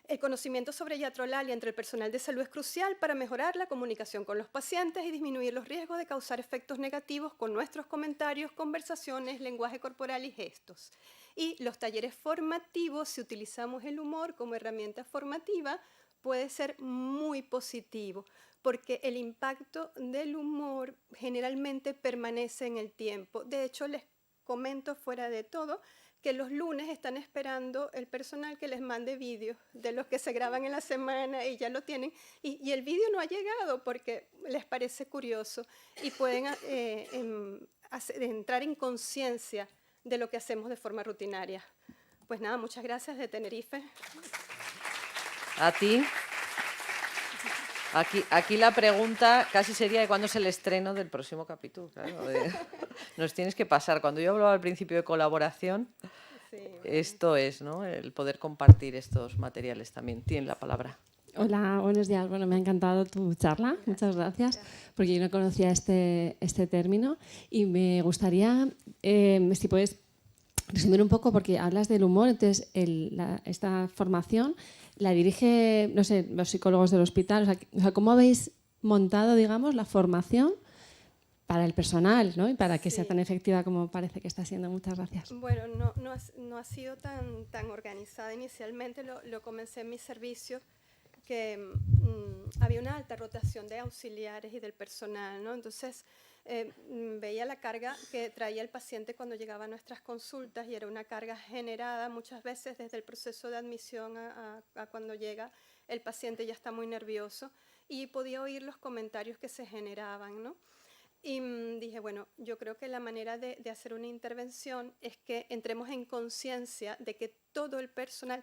El conocimiento sobre iatrolalia entre el personal de salud es crucial para mejorar la comunicación con los pacientes y disminuir los riesgos de causar efectos negativos con nuestros comentarios, conversaciones, lenguaje corporal y gestos. Y los talleres formativos, si utilizamos el humor como herramienta formativa, puede ser muy positivo, porque el impacto del humor generalmente permanece en el tiempo. De hecho, les comento fuera de todo que los lunes están esperando el personal que les mande vídeos de los que se graban en la semana y ya lo tienen. Y el vídeo no ha llegado porque les parece curioso y pueden entrar en conciencia de lo que hacemos de forma rutinaria. Pues nada, muchas gracias de Tenerife. A ti. Aquí la pregunta casi sería de cuándo es el estreno del próximo capítulo. Claro, nos tienes que pasar. Cuando yo hablaba al principio de colaboración, sí, esto es, ¿no? El poder compartir estos materiales también. Tienen la palabra. Hola, buenos días. Bueno, me ha encantado tu charla. Muchas gracias, porque yo no conocía este término y me gustaría, si puedes resumir un poco, porque hablas del humor, entonces esta formación la dirige, no sé, los psicólogos del hospital. O sea, ¿cómo habéis montado, digamos, la formación para el personal, ¿no? Y para que sea tan efectiva como parece que está siendo? Muchas gracias. Bueno, no ha sido tan organizada inicialmente. Lo comencé en mi servicio, que había una alta rotación de auxiliares y del personal, ¿no? Entonces, veía la carga que traía el paciente cuando llegaba a nuestras consultas y era una carga generada muchas veces desde el proceso de admisión a cuando llega el paciente ya está muy nervioso y podía oír los comentarios que se generaban, ¿no? Y dije, bueno, yo creo que la manera de hacer una intervención es que entremos en conciencia de que todo el personal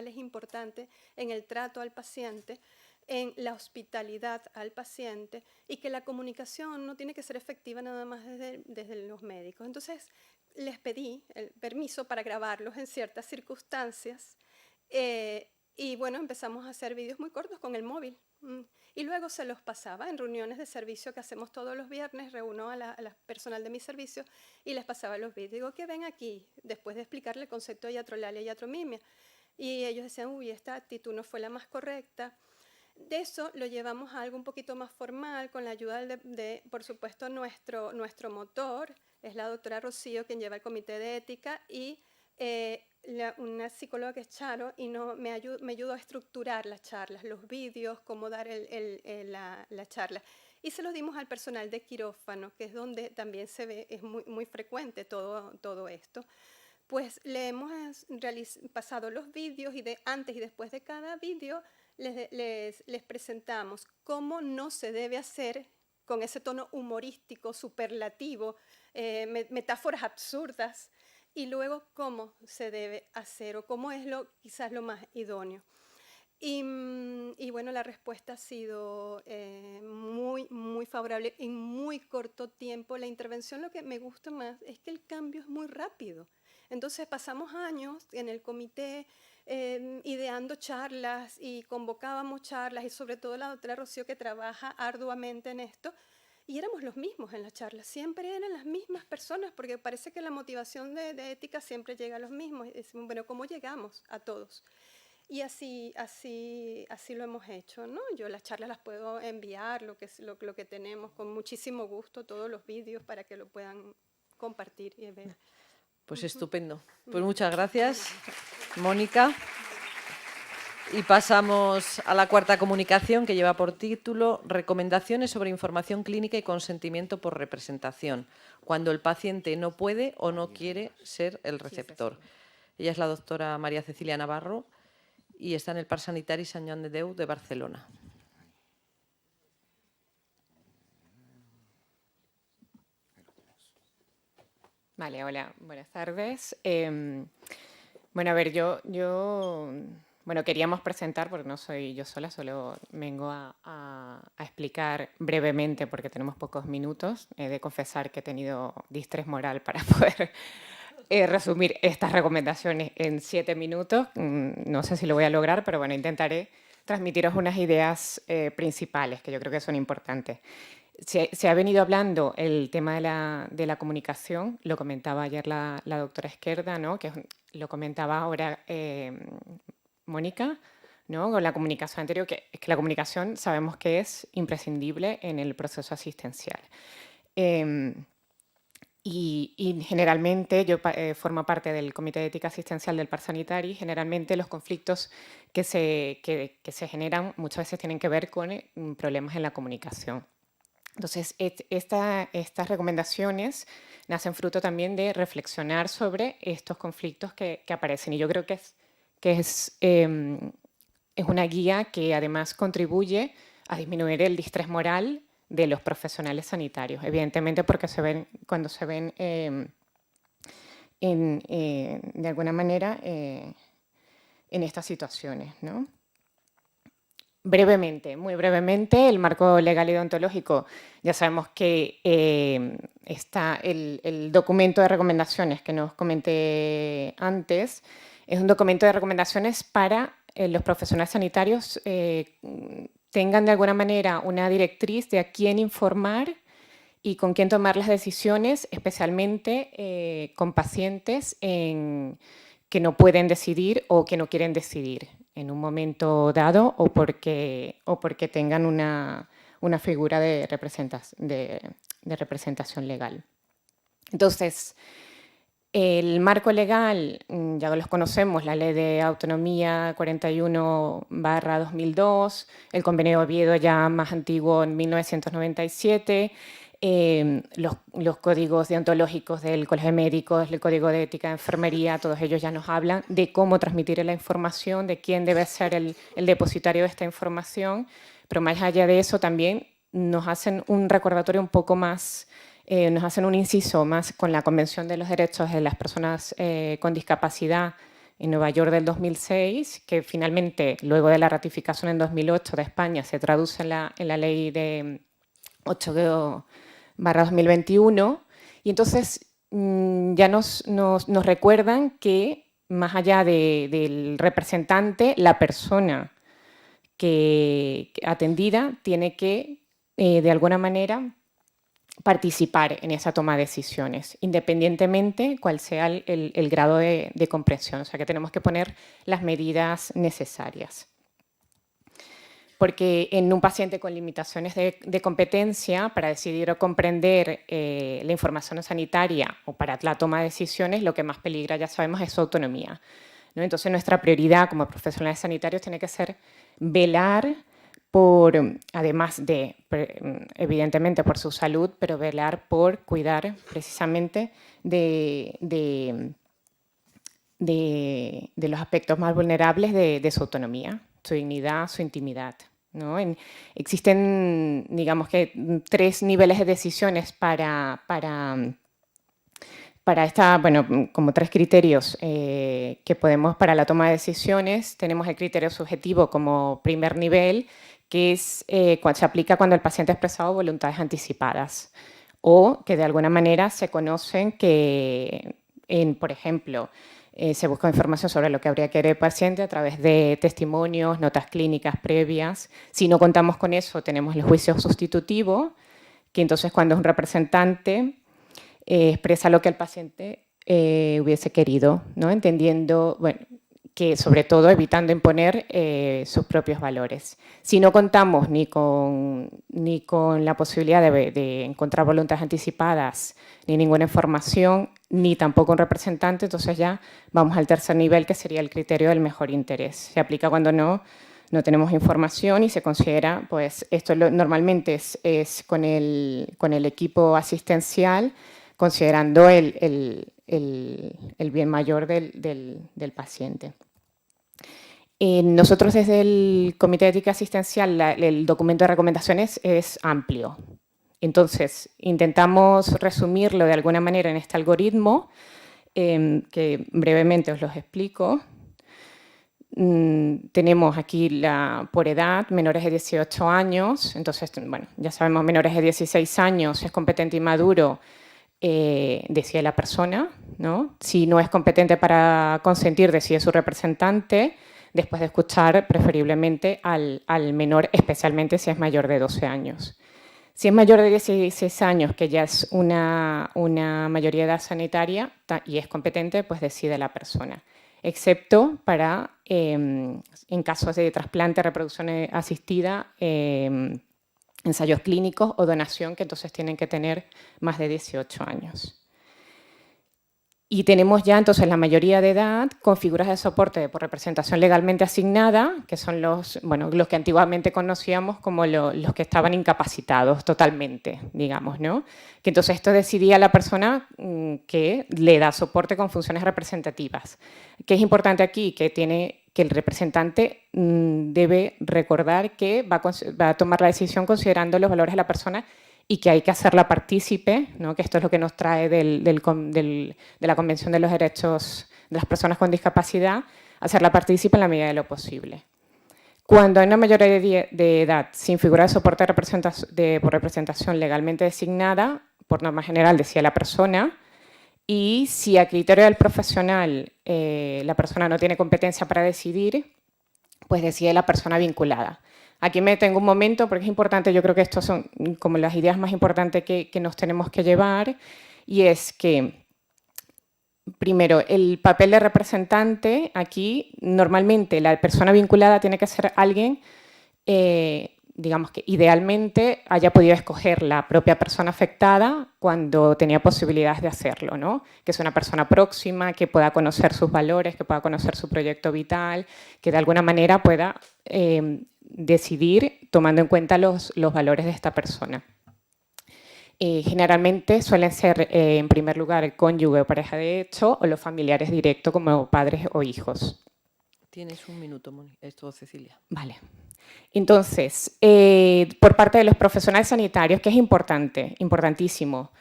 es importante en el trato al paciente en la hospitalidad al paciente y que la comunicación no tiene que ser efectiva nada más desde los médicos. Entonces, les pedí el permiso para grabarlos en ciertas circunstancias y bueno, empezamos a hacer vídeos muy cortos con el móvil. Y luego se los pasaba en reuniones de servicio que hacemos todos los viernes, reúno a la personal de mi servicio y les pasaba los vídeos. Digo, que ven aquí, después de explicarle el concepto de iatrolalia y iatromimia. Y ellos decían, uy, esta actitud no fue la más correcta. De eso lo llevamos a algo un poquito más formal, con la ayuda de por supuesto, nuestro motor, es la doctora Rocío, quien lleva el comité de ética, y una psicóloga que es Charo, y me ayudó a estructurar las charlas, los vídeos, cómo dar la charla. Y se los dimos al personal de quirófano, que es donde también se ve, es muy frecuente todo esto. Pues le hemos pasado los vídeos y antes y después de cada vídeo les presentamos cómo no se debe hacer con ese tono humorístico, superlativo, metáforas absurdas, y luego cómo se debe hacer o cómo es quizás lo más idóneo. Y bueno, la respuesta ha sido muy favorable en muy corto tiempo. La intervención, lo que me gusta más es que el cambio es muy rápido. Entonces pasamos años en el comité ideando charlas y convocábamos charlas, y sobre todo la doctora Rocío, que trabaja arduamente en esto, y éramos los mismos en las charlas, siempre eran las mismas personas, porque parece que la motivación de ética siempre llega a los mismos. Y decimos, bueno, ¿cómo llegamos a todos? Y así lo hemos hecho, ¿no? Yo las charlas las puedo enviar, lo que tenemos, con muchísimo gusto, todos los vídeos para que lo puedan compartir y ver. Pues estupendo. Pues muchas gracias, Mónica. Y pasamos a la cuarta comunicación, que lleva por título Recomendaciones sobre información clínica y consentimiento por representación, cuando el paciente no puede o no quiere ser el receptor. Ella es la doctora María Cecilia Navarro y está en el Parc Sanitari Sant Joan de Déu de Barcelona. Vale, hola, buenas tardes. Bueno, a ver, yo queríamos presentar, porque no soy yo sola, solo vengo a explicar brevemente, porque tenemos pocos minutos. He de confesar que he tenido distrés moral para poder resumir estas recomendaciones en 7 minutos. No sé si lo voy a lograr, pero bueno, intentaré transmitiros unas ideas principales que yo creo que son importantes. Se ha venido hablando el tema de la comunicación, lo comentaba ayer la doctora Esquerda, ¿no? Que lo comentaba ahora Mónica, ¿no? Con la comunicación anterior, que es que la comunicación sabemos que es imprescindible en el proceso asistencial. Y generalmente, yo formo parte del Comité de Ética Asistencial del Parc Sanitari, generalmente los conflictos que se generan muchas veces tienen que ver con problemas en la comunicación. Entonces, estas recomendaciones nacen fruto también de reflexionar sobre estos conflictos que aparecen. Y yo creo que es una guía que además contribuye a disminuir el distrés moral de los profesionales sanitarios. Evidentemente porque cuando se ven de alguna manera en estas situaciones, ¿no? Brevemente, muy brevemente, el marco legal y deontológico, ya sabemos que está el documento de recomendaciones que nos comenté antes, es un documento de recomendaciones para los profesionales sanitarios tengan de alguna manera una directriz de a quién informar y con quién tomar las decisiones, especialmente con pacientes que no pueden decidir o que no quieren decidir en un momento dado o porque tengan una figura de representación legal. Entonces, el marco legal, ya los conocemos, la Ley de Autonomía 41/2002, el Convenio de Oviedo ya más antiguo en 1997, los códigos deontológicos del Colegio de Médicos, el Código de Ética de Enfermería, todos ellos ya nos hablan de cómo transmitir la información, de quién debe ser el depositario de esta información, pero más allá de eso también nos hacen un recordatorio un poco más, nos hacen un inciso más con la Convención de los Derechos de las Personas con Discapacidad en Nueva York del 2006, que finalmente, luego de la ratificación en 2008 de España, se traduce en la ley de 8/2021, y entonces ya nos recuerdan que más allá del representante, la persona que atendida tiene que, de alguna manera, participar en esa toma de decisiones, independientemente cuál sea el grado de comprensión. O sea, que tenemos que poner las medidas necesarias. Porque en un paciente con limitaciones de competencia, para decidir o comprender la información sanitaria o para la toma de decisiones, lo que más peligra, ya sabemos, es su autonomía, ¿no? Entonces, nuestra prioridad como profesionales sanitarios tiene que ser velar por, además de, evidentemente, por su salud, pero velar por cuidar precisamente de los aspectos más vulnerables de su autonomía, su dignidad, su intimidad, ¿no? Existen, digamos que, 3 niveles de decisiones para esta, bueno, como 3 criterios que podemos para la toma de decisiones. Tenemos el criterio subjetivo como primer nivel, que es se aplica cuando el paciente ha expresado voluntades anticipadas o que de alguna manera se conocen que, por ejemplo, se busca información sobre lo que habría que querer el paciente a través de testimonios, notas clínicas previas. Si no contamos con eso, tenemos el juicio sustitutivo, que entonces cuando es un representante expresa lo que el paciente hubiese querido, ¿no? Entendiendo, bueno, que sobre todo evitando imponer sus propios valores. Si no contamos ni con la posibilidad de encontrar voluntades anticipadas, ni ninguna información, ni tampoco un representante, entonces ya vamos al tercer nivel, que sería el criterio del mejor interés. Se aplica cuando no tenemos información y se considera, pues esto normalmente es con el equipo asistencial, considerando el bien mayor del paciente. Nosotros desde el Comité de Ética Asistencial, el documento de recomendaciones es amplio. Entonces, intentamos resumirlo de alguna manera en este algoritmo, que brevemente os los explico. Tenemos aquí por edad, menores de 18 años. Entonces, bueno, ya sabemos, menores de 16 años, es competente y maduro, decide la persona, ¿no? Si no es competente para consentir, decide su representante, después de escuchar preferiblemente al menor, especialmente si es mayor de 12 años. Si es mayor de 16 años, que ya es una mayoría de edad sanitaria y es competente, pues decide la persona. Excepto para, en casos de trasplante, reproducción asistida, ensayos clínicos o donación, que entonces tienen que tener más de 18 años. Y tenemos ya entonces la mayoría de edad con figuras de soporte por representación legalmente asignada, que son los que antiguamente conocíamos como los que estaban incapacitados totalmente, digamos, ¿no? Que entonces esto decidía la persona que le da soporte con funciones representativas. ¿Qué es importante aquí? Que el representante debe recordar que va a tomar la decisión considerando los valores de la persona y que hay que hacerla partícipe, ¿no? Que esto es lo que nos trae de la Convención de los Derechos de las Personas con Discapacidad, hacerla partícipe en la medida de lo posible. Cuando hay una mayoría de edad sin figura de soporte por representación legalmente designada, por norma general decía la persona, y si a criterio del profesional la persona no tiene competencia para decidir, pues decide la persona vinculada. Aquí me detengo un momento porque es importante, yo creo que estas son como las ideas más importantes que nos tenemos que llevar, y es que, primero, el papel de representante, aquí normalmente la persona vinculada tiene que ser alguien, digamos que idealmente haya podido escoger la propia persona afectada cuando tenía posibilidades de hacerlo, ¿no? Que es una persona próxima, que pueda conocer sus valores, que pueda conocer su proyecto vital, que de alguna manera pueda decidir tomando en cuenta los valores de esta persona. Generalmente suelen ser, en primer lugar, el cónyuge o pareja de hecho o los familiares directos como padres o hijos. Tienes un minuto, Cecilia. Vale. Entonces, por parte de los profesionales sanitarios, que es importante, importantísimo,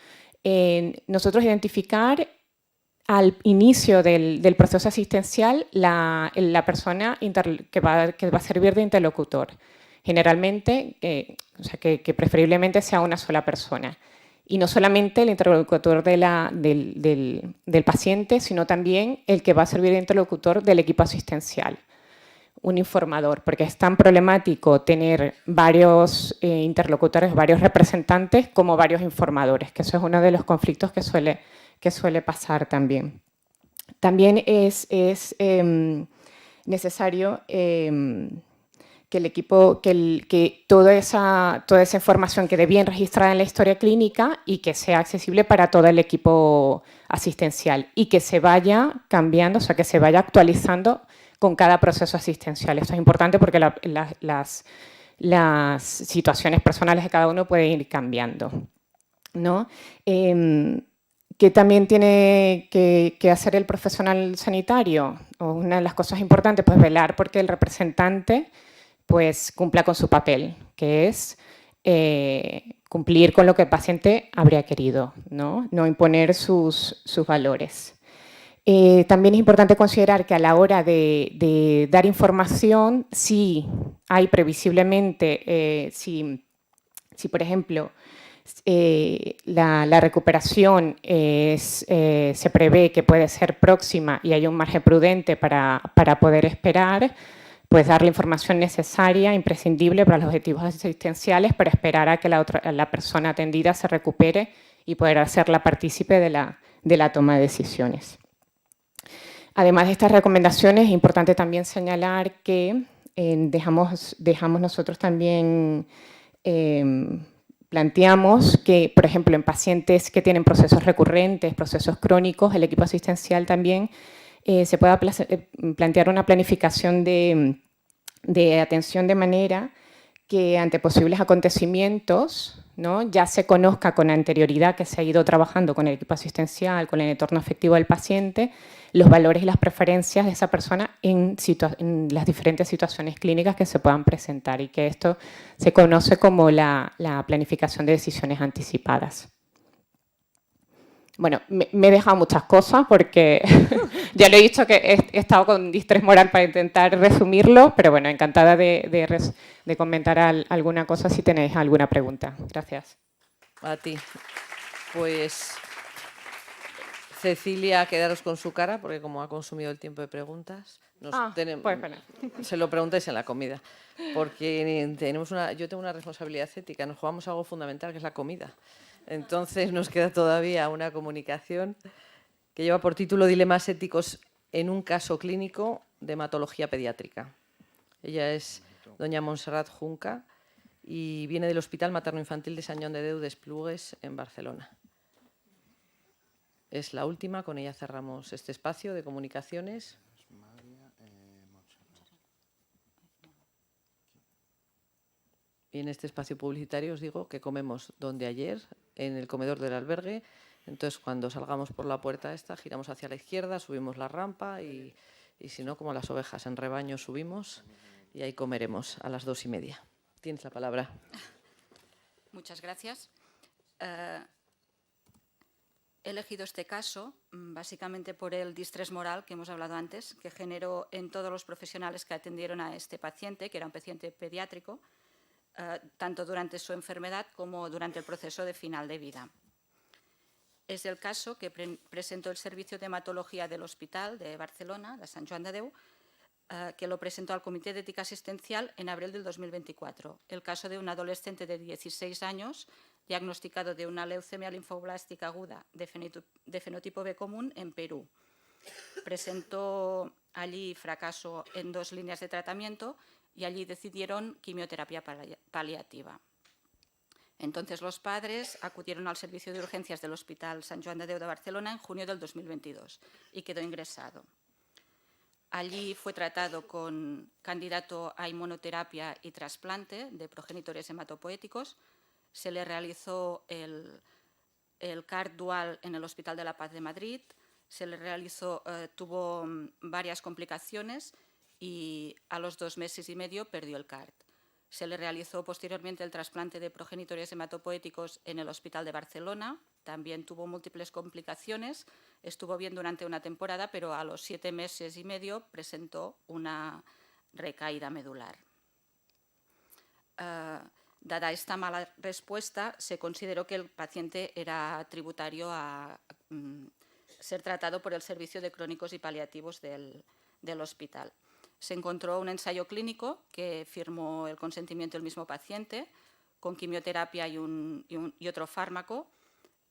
nosotros identificar al inicio del proceso asistencial la persona que va a servir de interlocutor. Generalmente, o sea, que preferiblemente sea una sola persona. Y no solamente el interlocutor del paciente, sino también el que va a servir de interlocutor del equipo asistencial. Un informador, porque es tan problemático tener varios interlocutores, varios representantes, como varios informadores, que eso es uno de los conflictos que suele pasar también. También es necesario que el equipo, que toda esa información quede bien registrada en la historia clínica y que sea accesible para todo el equipo asistencial y que se vaya cambiando, o sea, que se vaya actualizando con cada proceso asistencial. Esto es importante porque las situaciones personales de cada uno pueden ir cambiando, ¿no? ¿Qué también tiene que hacer el profesional sanitario? Una de las cosas importantes, pues velar porque el representante pues cumpla con su papel, que es cumplir con lo que el paciente habría querido, ¿no? No imponer sus valores. También es importante considerar que a la hora de dar información, si hay previsiblemente, si por ejemplo, la recuperación se prevé que puede ser próxima y hay un margen prudente para poder esperar, pues dar la información necesaria, imprescindible para los objetivos asistenciales para esperar a que la persona atendida se recupere y poder hacerla partícipe de la toma de decisiones. Además de estas recomendaciones, es importante también señalar que dejamos nosotros también, planteamos que, por ejemplo, en pacientes que tienen procesos recurrentes, procesos crónicos, el equipo asistencial también se pueda plantear una planificación de atención de manera que ante posibles acontecimientos, ¿no?, ya se conozca con anterioridad que se ha ido trabajando con el equipo asistencial, con el entorno afectivo del paciente, los valores y las preferencias de esa persona en las diferentes situaciones clínicas que se puedan presentar y que esto se conoce como la planificación de decisiones anticipadas. Bueno, me he dejado muchas cosas porque ya lo he dicho que he estado con distrés moral para intentar resumirlo, pero bueno, encantada de comentar alguna cosa si tenéis alguna pregunta. Gracias. A ti. Pues Cecilia, quedaros con su cara, porque como ha consumido el tiempo de preguntas, pues bueno. Se lo preguntáis en la comida, porque yo tengo una responsabilidad ética, nos jugamos algo fundamental que es la comida. Entonces nos queda todavía una comunicación que lleva por título Dilemas éticos en un caso clínico de hematología pediátrica. Ella es doña Montserrat Junca y viene del Hospital Materno-Infantil de Sant Joan de Déu d'Esplugues en Barcelona. Es la última, con ella cerramos este espacio de comunicaciones. Y en este espacio publicitario os digo que comemos donde ayer, en el comedor del albergue. Entonces, cuando salgamos por la puerta esta, giramos hacia la izquierda, subimos la rampa y si no, como las ovejas en rebaño, subimos y ahí comeremos a las 2:30. Tienes la palabra. Muchas gracias. He elegido este caso básicamente por el distrés moral que hemos hablado antes, que generó en todos los profesionales que atendieron a este paciente, que era un paciente pediátrico, tanto durante su enfermedad como durante el proceso de final de vida. Es el caso que presentó el Servicio de Hematología del Hospital de Barcelona, de Sant Joan de Déu, que lo presentó al Comité de Ética Asistencial en abril del 2024. El caso de un adolescente de 16 años diagnosticado de una leucemia linfoblástica aguda de fenotipo B común en Perú. Presentó allí fracaso en 2 líneas de tratamiento y allí decidieron quimioterapia paliativa. Entonces los padres acudieron al servicio de urgencias del Hospital Sant Joan de Déu de Barcelona en junio del 2022 y quedó ingresado. Allí fue tratado con candidato a inmunoterapia y trasplante de progenitores hematopoéticos. Se le realizó el CAR dual en el Hospital de la Paz de Madrid. Se le realizó, tuvo varias complicaciones y a los 2 meses y medio perdió el CAR. Se le realizó posteriormente el trasplante de progenitores hematopoéticos en el Hospital de Barcelona también tuvo múltiples complicaciones, estuvo bien durante una temporada, pero a los 7 meses y medio presentó una recaída medular. Dada esta mala respuesta, se consideró que el paciente era tributario a ser tratado por el Servicio de Crónicos y Paliativos del hospital. Se encontró un ensayo clínico que firmó el consentimiento del mismo paciente, con quimioterapia y otro fármaco,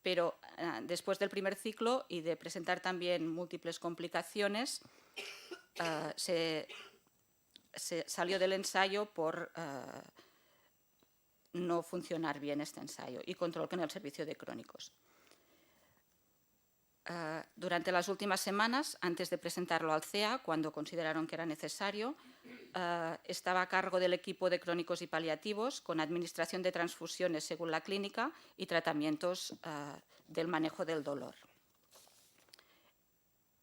pero después del primer ciclo y de presentar también múltiples complicaciones, se salió del ensayo por no funcionar bien este ensayo y control en el servicio de crónicos. Durante las últimas semanas, antes de presentarlo al CEA, cuando consideraron que era necesario, estaba a cargo del equipo de crónicos y paliativos con administración de transfusiones según la clínica y tratamientos del manejo del dolor.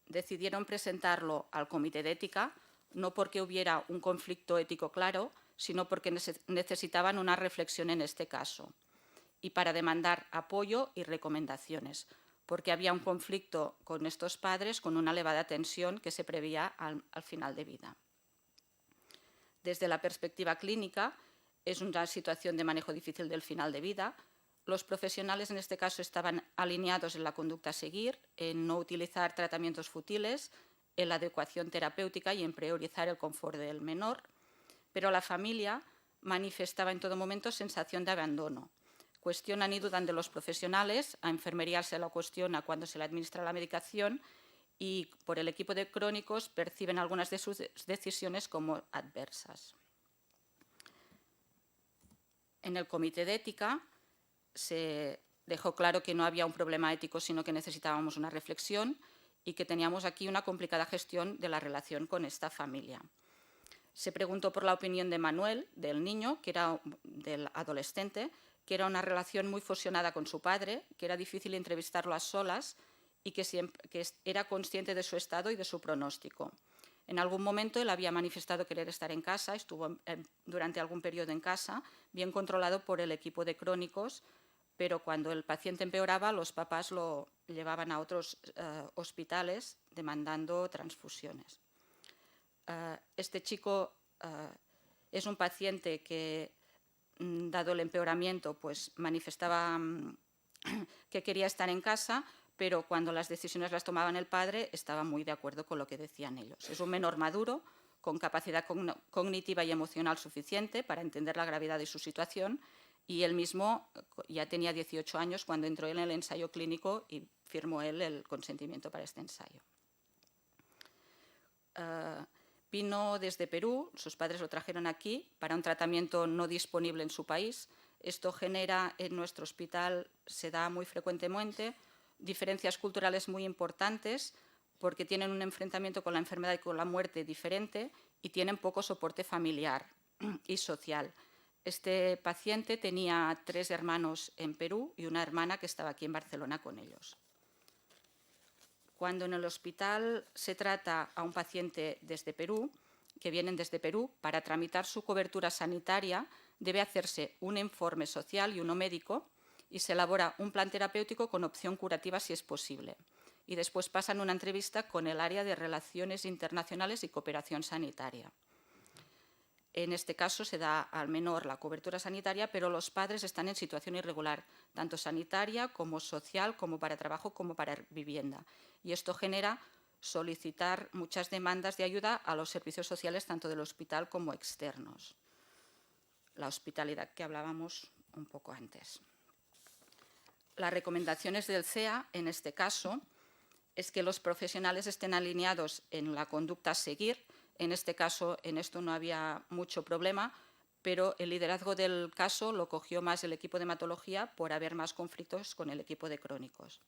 Decidieron presentarlo al Comité de Ética, no porque hubiera un conflicto ético claro, sino porque necesitaban una reflexión en este caso y para demandar apoyo y recomendaciones, porque había un conflicto con estos padres con una elevada tensión que se preveía al final de vida. Desde la perspectiva clínica, es una situación de manejo difícil del final de vida. Los profesionales en este caso estaban alineados en la conducta a seguir, en no utilizar tratamientos fútiles, en la adecuación terapéutica y en priorizar el confort del menor, pero la familia manifestaba en todo momento sensación de abandono. Cuestionan y dudan de los profesionales, a enfermería se lo cuestiona cuando se le administra la medicación y por el equipo de crónicos perciben algunas de sus decisiones como adversas. En el Comité de Ética se dejó claro que no había un problema ético, sino que necesitábamos una reflexión y que teníamos aquí una complicada gestión de la relación con esta familia. Se preguntó por la opinión de Manuel, del niño, que era del adolescente, que era una relación muy fusionada con su padre, que era difícil entrevistarlo a solas y que era consciente de su estado y de su pronóstico. En algún momento él había manifestado querer estar en casa, estuvo durante algún periodo en casa, bien controlado por el equipo de crónicos, pero cuando el paciente empeoraba, los papás lo llevaban a otros hospitales demandando transfusiones. Este chico es un paciente que, dado el empeoramiento, pues manifestaba que quería estar en casa, pero cuando las decisiones las tomaba el padre, estaba muy de acuerdo con lo que decían ellos. Es un menor maduro, con capacidad cognitiva y emocional suficiente para entender la gravedad de su situación, y él mismo ya tenía 18 años cuando entró en el ensayo clínico y firmó él el consentimiento para este ensayo. Vino desde Perú, sus padres lo trajeron aquí para un tratamiento no disponible en su país. Esto genera en nuestro hospital, se da muy frecuentemente, diferencias culturales muy importantes porque tienen un enfrentamiento con la enfermedad y con la muerte diferente y tienen poco soporte familiar y social. Este paciente tenía 3 hermanos en Perú y una hermana que estaba aquí en Barcelona con ellos. Cuando en el hospital se trata a un paciente desde Perú, que vienen desde Perú, para tramitar su cobertura sanitaria debe hacerse un informe social y uno médico y se elabora un plan terapéutico con opción curativa si es posible. Y después pasan una entrevista con el área de Relaciones Internacionales y Cooperación Sanitaria. En este caso se da al menor la cobertura sanitaria, pero los padres están en situación irregular, tanto sanitaria como social, como para trabajo, como para vivienda. Y esto genera solicitar muchas demandas de ayuda a los servicios sociales, tanto del hospital como externos. La hospitalidad que hablábamos un poco antes. Las recomendaciones del CEA, en este caso, es que los profesionales estén alineados en la conducta a seguir. En este caso, en esto no había mucho problema, pero el liderazgo del caso lo cogió más el equipo de hematología por haber más conflictos con el equipo de crónicos.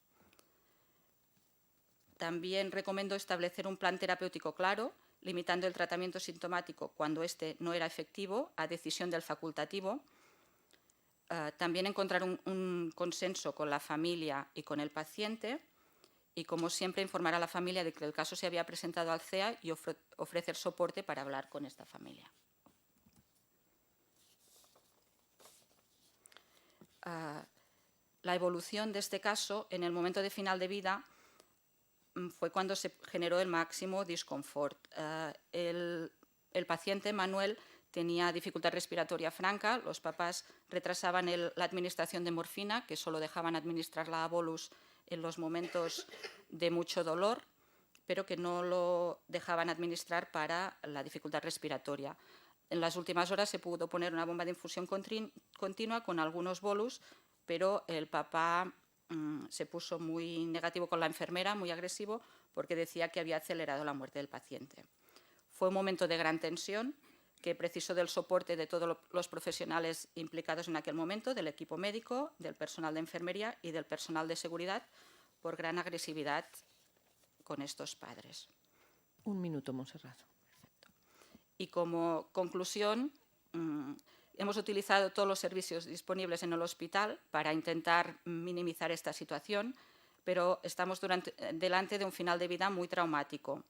También recomiendo establecer un plan terapéutico claro, limitando el tratamiento sintomático cuando este no era efectivo a decisión del facultativo. También encontrar un consenso con la familia y con el paciente. Y, como siempre, informar a la familia de que el caso se había presentado al CEA y ofrecer soporte para hablar con esta familia. La evolución de este caso en el momento de final de vida fue cuando se generó el máximo disconfort. El paciente, Manuel, tenía dificultad respiratoria franca, los papás retrasaban la administración de morfina, que solo dejaban administrarla a bolus en los momentos de mucho dolor, pero que no lo dejaban administrar para la dificultad respiratoria. En las últimas horas se pudo poner una bomba de infusión continua con algunos bolus, pero el papá se puso muy negativo con la enfermera, muy agresivo, porque decía que había acelerado la muerte del paciente. Fue un momento de gran tensión que precisó del soporte de todos los profesionales implicados en aquel momento, del equipo médico, del personal de enfermería y del personal de seguridad, por gran agresividad con estos padres. Un minuto, Montserrat. Perfecto. Y como conclusión, hemos utilizado todos los servicios disponibles en el hospital para intentar minimizar esta situación, pero estamos delante de un final de vida muy traumático,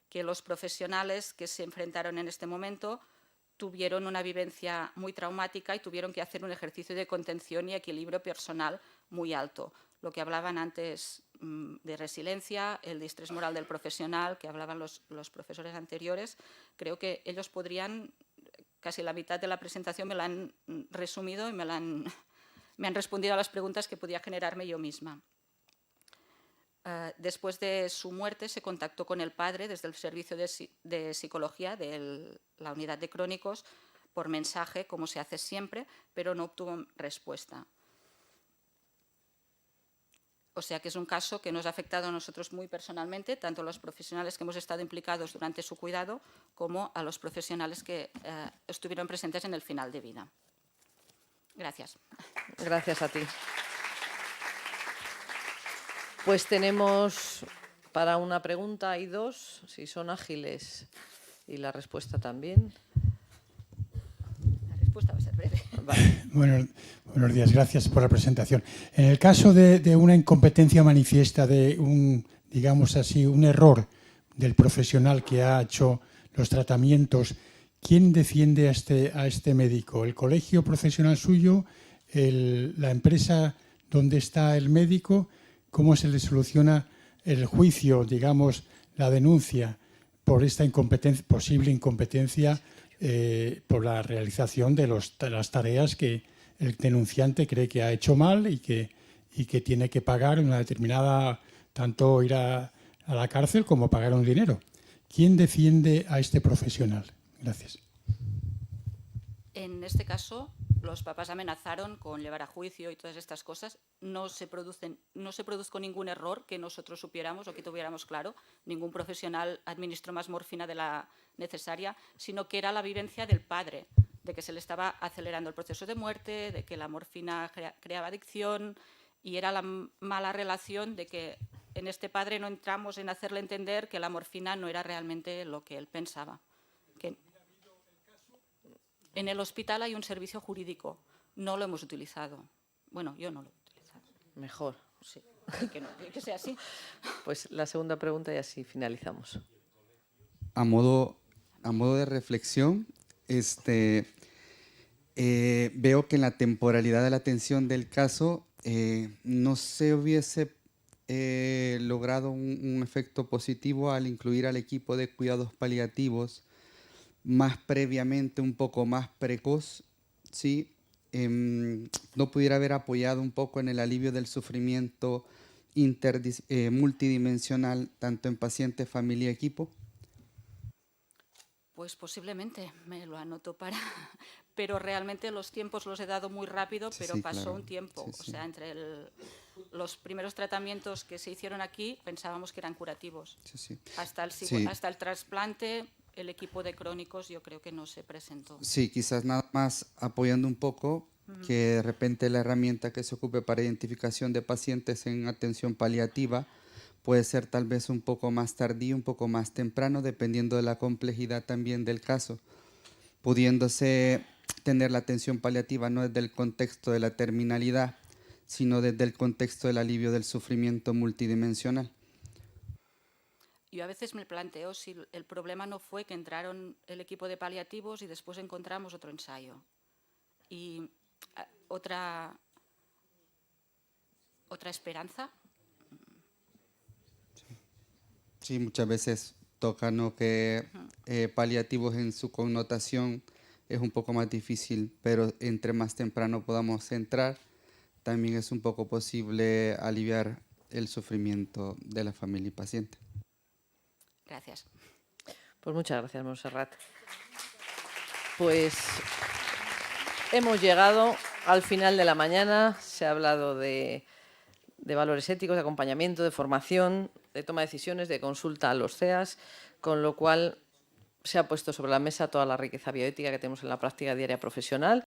que los profesionales que se enfrentaron en este momento tuvieron una vivencia muy traumática y tuvieron que hacer un ejercicio de contención y equilibrio personal muy alto. Lo que hablaban antes de resiliencia, el distrés moral del profesional, que hablaban los profesores anteriores, creo que ellos podrían, casi la mitad de la presentación me la han resumido y me han respondido a las preguntas que podía generarme yo misma. Después de su muerte se contactó con el padre desde el servicio de psicología de la unidad de crónicos por mensaje, como se hace siempre, pero no obtuvo respuesta. O sea que es un caso que nos ha afectado a nosotros muy personalmente, tanto a los profesionales que hemos estado implicados durante su cuidado como a los profesionales que estuvieron presentes en el final de vida. Gracias. Gracias a ti. Pues tenemos para una pregunta y dos, si son ágiles, y la respuesta también. La respuesta va a ser breve. Vale. Bueno, buenos días, gracias por la presentación. En el caso de una incompetencia manifiesta, de digamos así, un error del profesional que ha hecho los tratamientos, ¿quién defiende a este médico? ¿El colegio profesional suyo? ¿La empresa donde está el médico? ¿Cómo se le soluciona el juicio, digamos, la denuncia por esta posible incompetencia por la realización de las tareas que el denunciante cree que ha hecho mal y que tiene que pagar una determinada, tanto ir a la cárcel como pagar un dinero? ¿Quién defiende a este profesional? Gracias. En este caso, los papás amenazaron con llevar a juicio y todas estas cosas. No se produjo ningún error que nosotros supiéramos o que tuviéramos claro. Ningún profesional administró más morfina de la necesaria, sino que era la vivencia del padre, de que se le estaba acelerando el proceso de muerte, de que la morfina creaba adicción, y era la mala relación de que en este padre no entramos en hacerle entender que la morfina no era realmente lo que él pensaba. En el hospital hay un servicio jurídico, no lo hemos utilizado. Bueno, yo no lo he utilizado. Mejor. Sí, que sea así. Pues la segunda pregunta y así finalizamos. A modo de reflexión, veo que en la temporalidad de la atención del caso no se hubiese logrado un efecto positivo al incluir al equipo de cuidados paliativos más previamente, un poco más precoz, ¿sí? No pudiera haber apoyado un poco en el alivio del sufrimiento multidimensional, tanto en paciente, familia y equipo. Pues posiblemente, me lo anoto para... Pero realmente los tiempos los he dado muy rápido, pero pasó claro. un tiempo. Sí. O sea, entre los primeros tratamientos que se hicieron aquí pensábamos que eran curativos. Sí. Hasta el trasplante, el equipo de crónicos yo creo que no se presentó. Sí, quizás nada más apoyando un poco, que de repente la herramienta que se ocupe para identificación de pacientes en atención paliativa puede ser tal vez un poco más tardío, un poco más temprano, dependiendo de la complejidad también del caso, pudiéndose tener la atención paliativa no desde el contexto de la terminalidad, sino desde el contexto del alivio del sufrimiento multidimensional. Yo a veces me planteo si el problema no fue que entraron el equipo de paliativos y después encontramos otro ensayo. Y otra otra esperanza. Sí, muchas veces toca, ¿no?, que paliativos en su connotación es un poco más difícil, pero entre más temprano podamos entrar, también es un poco posible aliviar el sufrimiento de la familia y paciente. Gracias. Pues muchas gracias, Montserrat. Pues hemos llegado al final de la mañana. Se ha hablado de valores éticos, de acompañamiento, de formación, de toma de decisiones, de consulta a los CEAS, con lo cual se ha puesto sobre la mesa toda la riqueza bioética que tenemos en la práctica diaria profesional.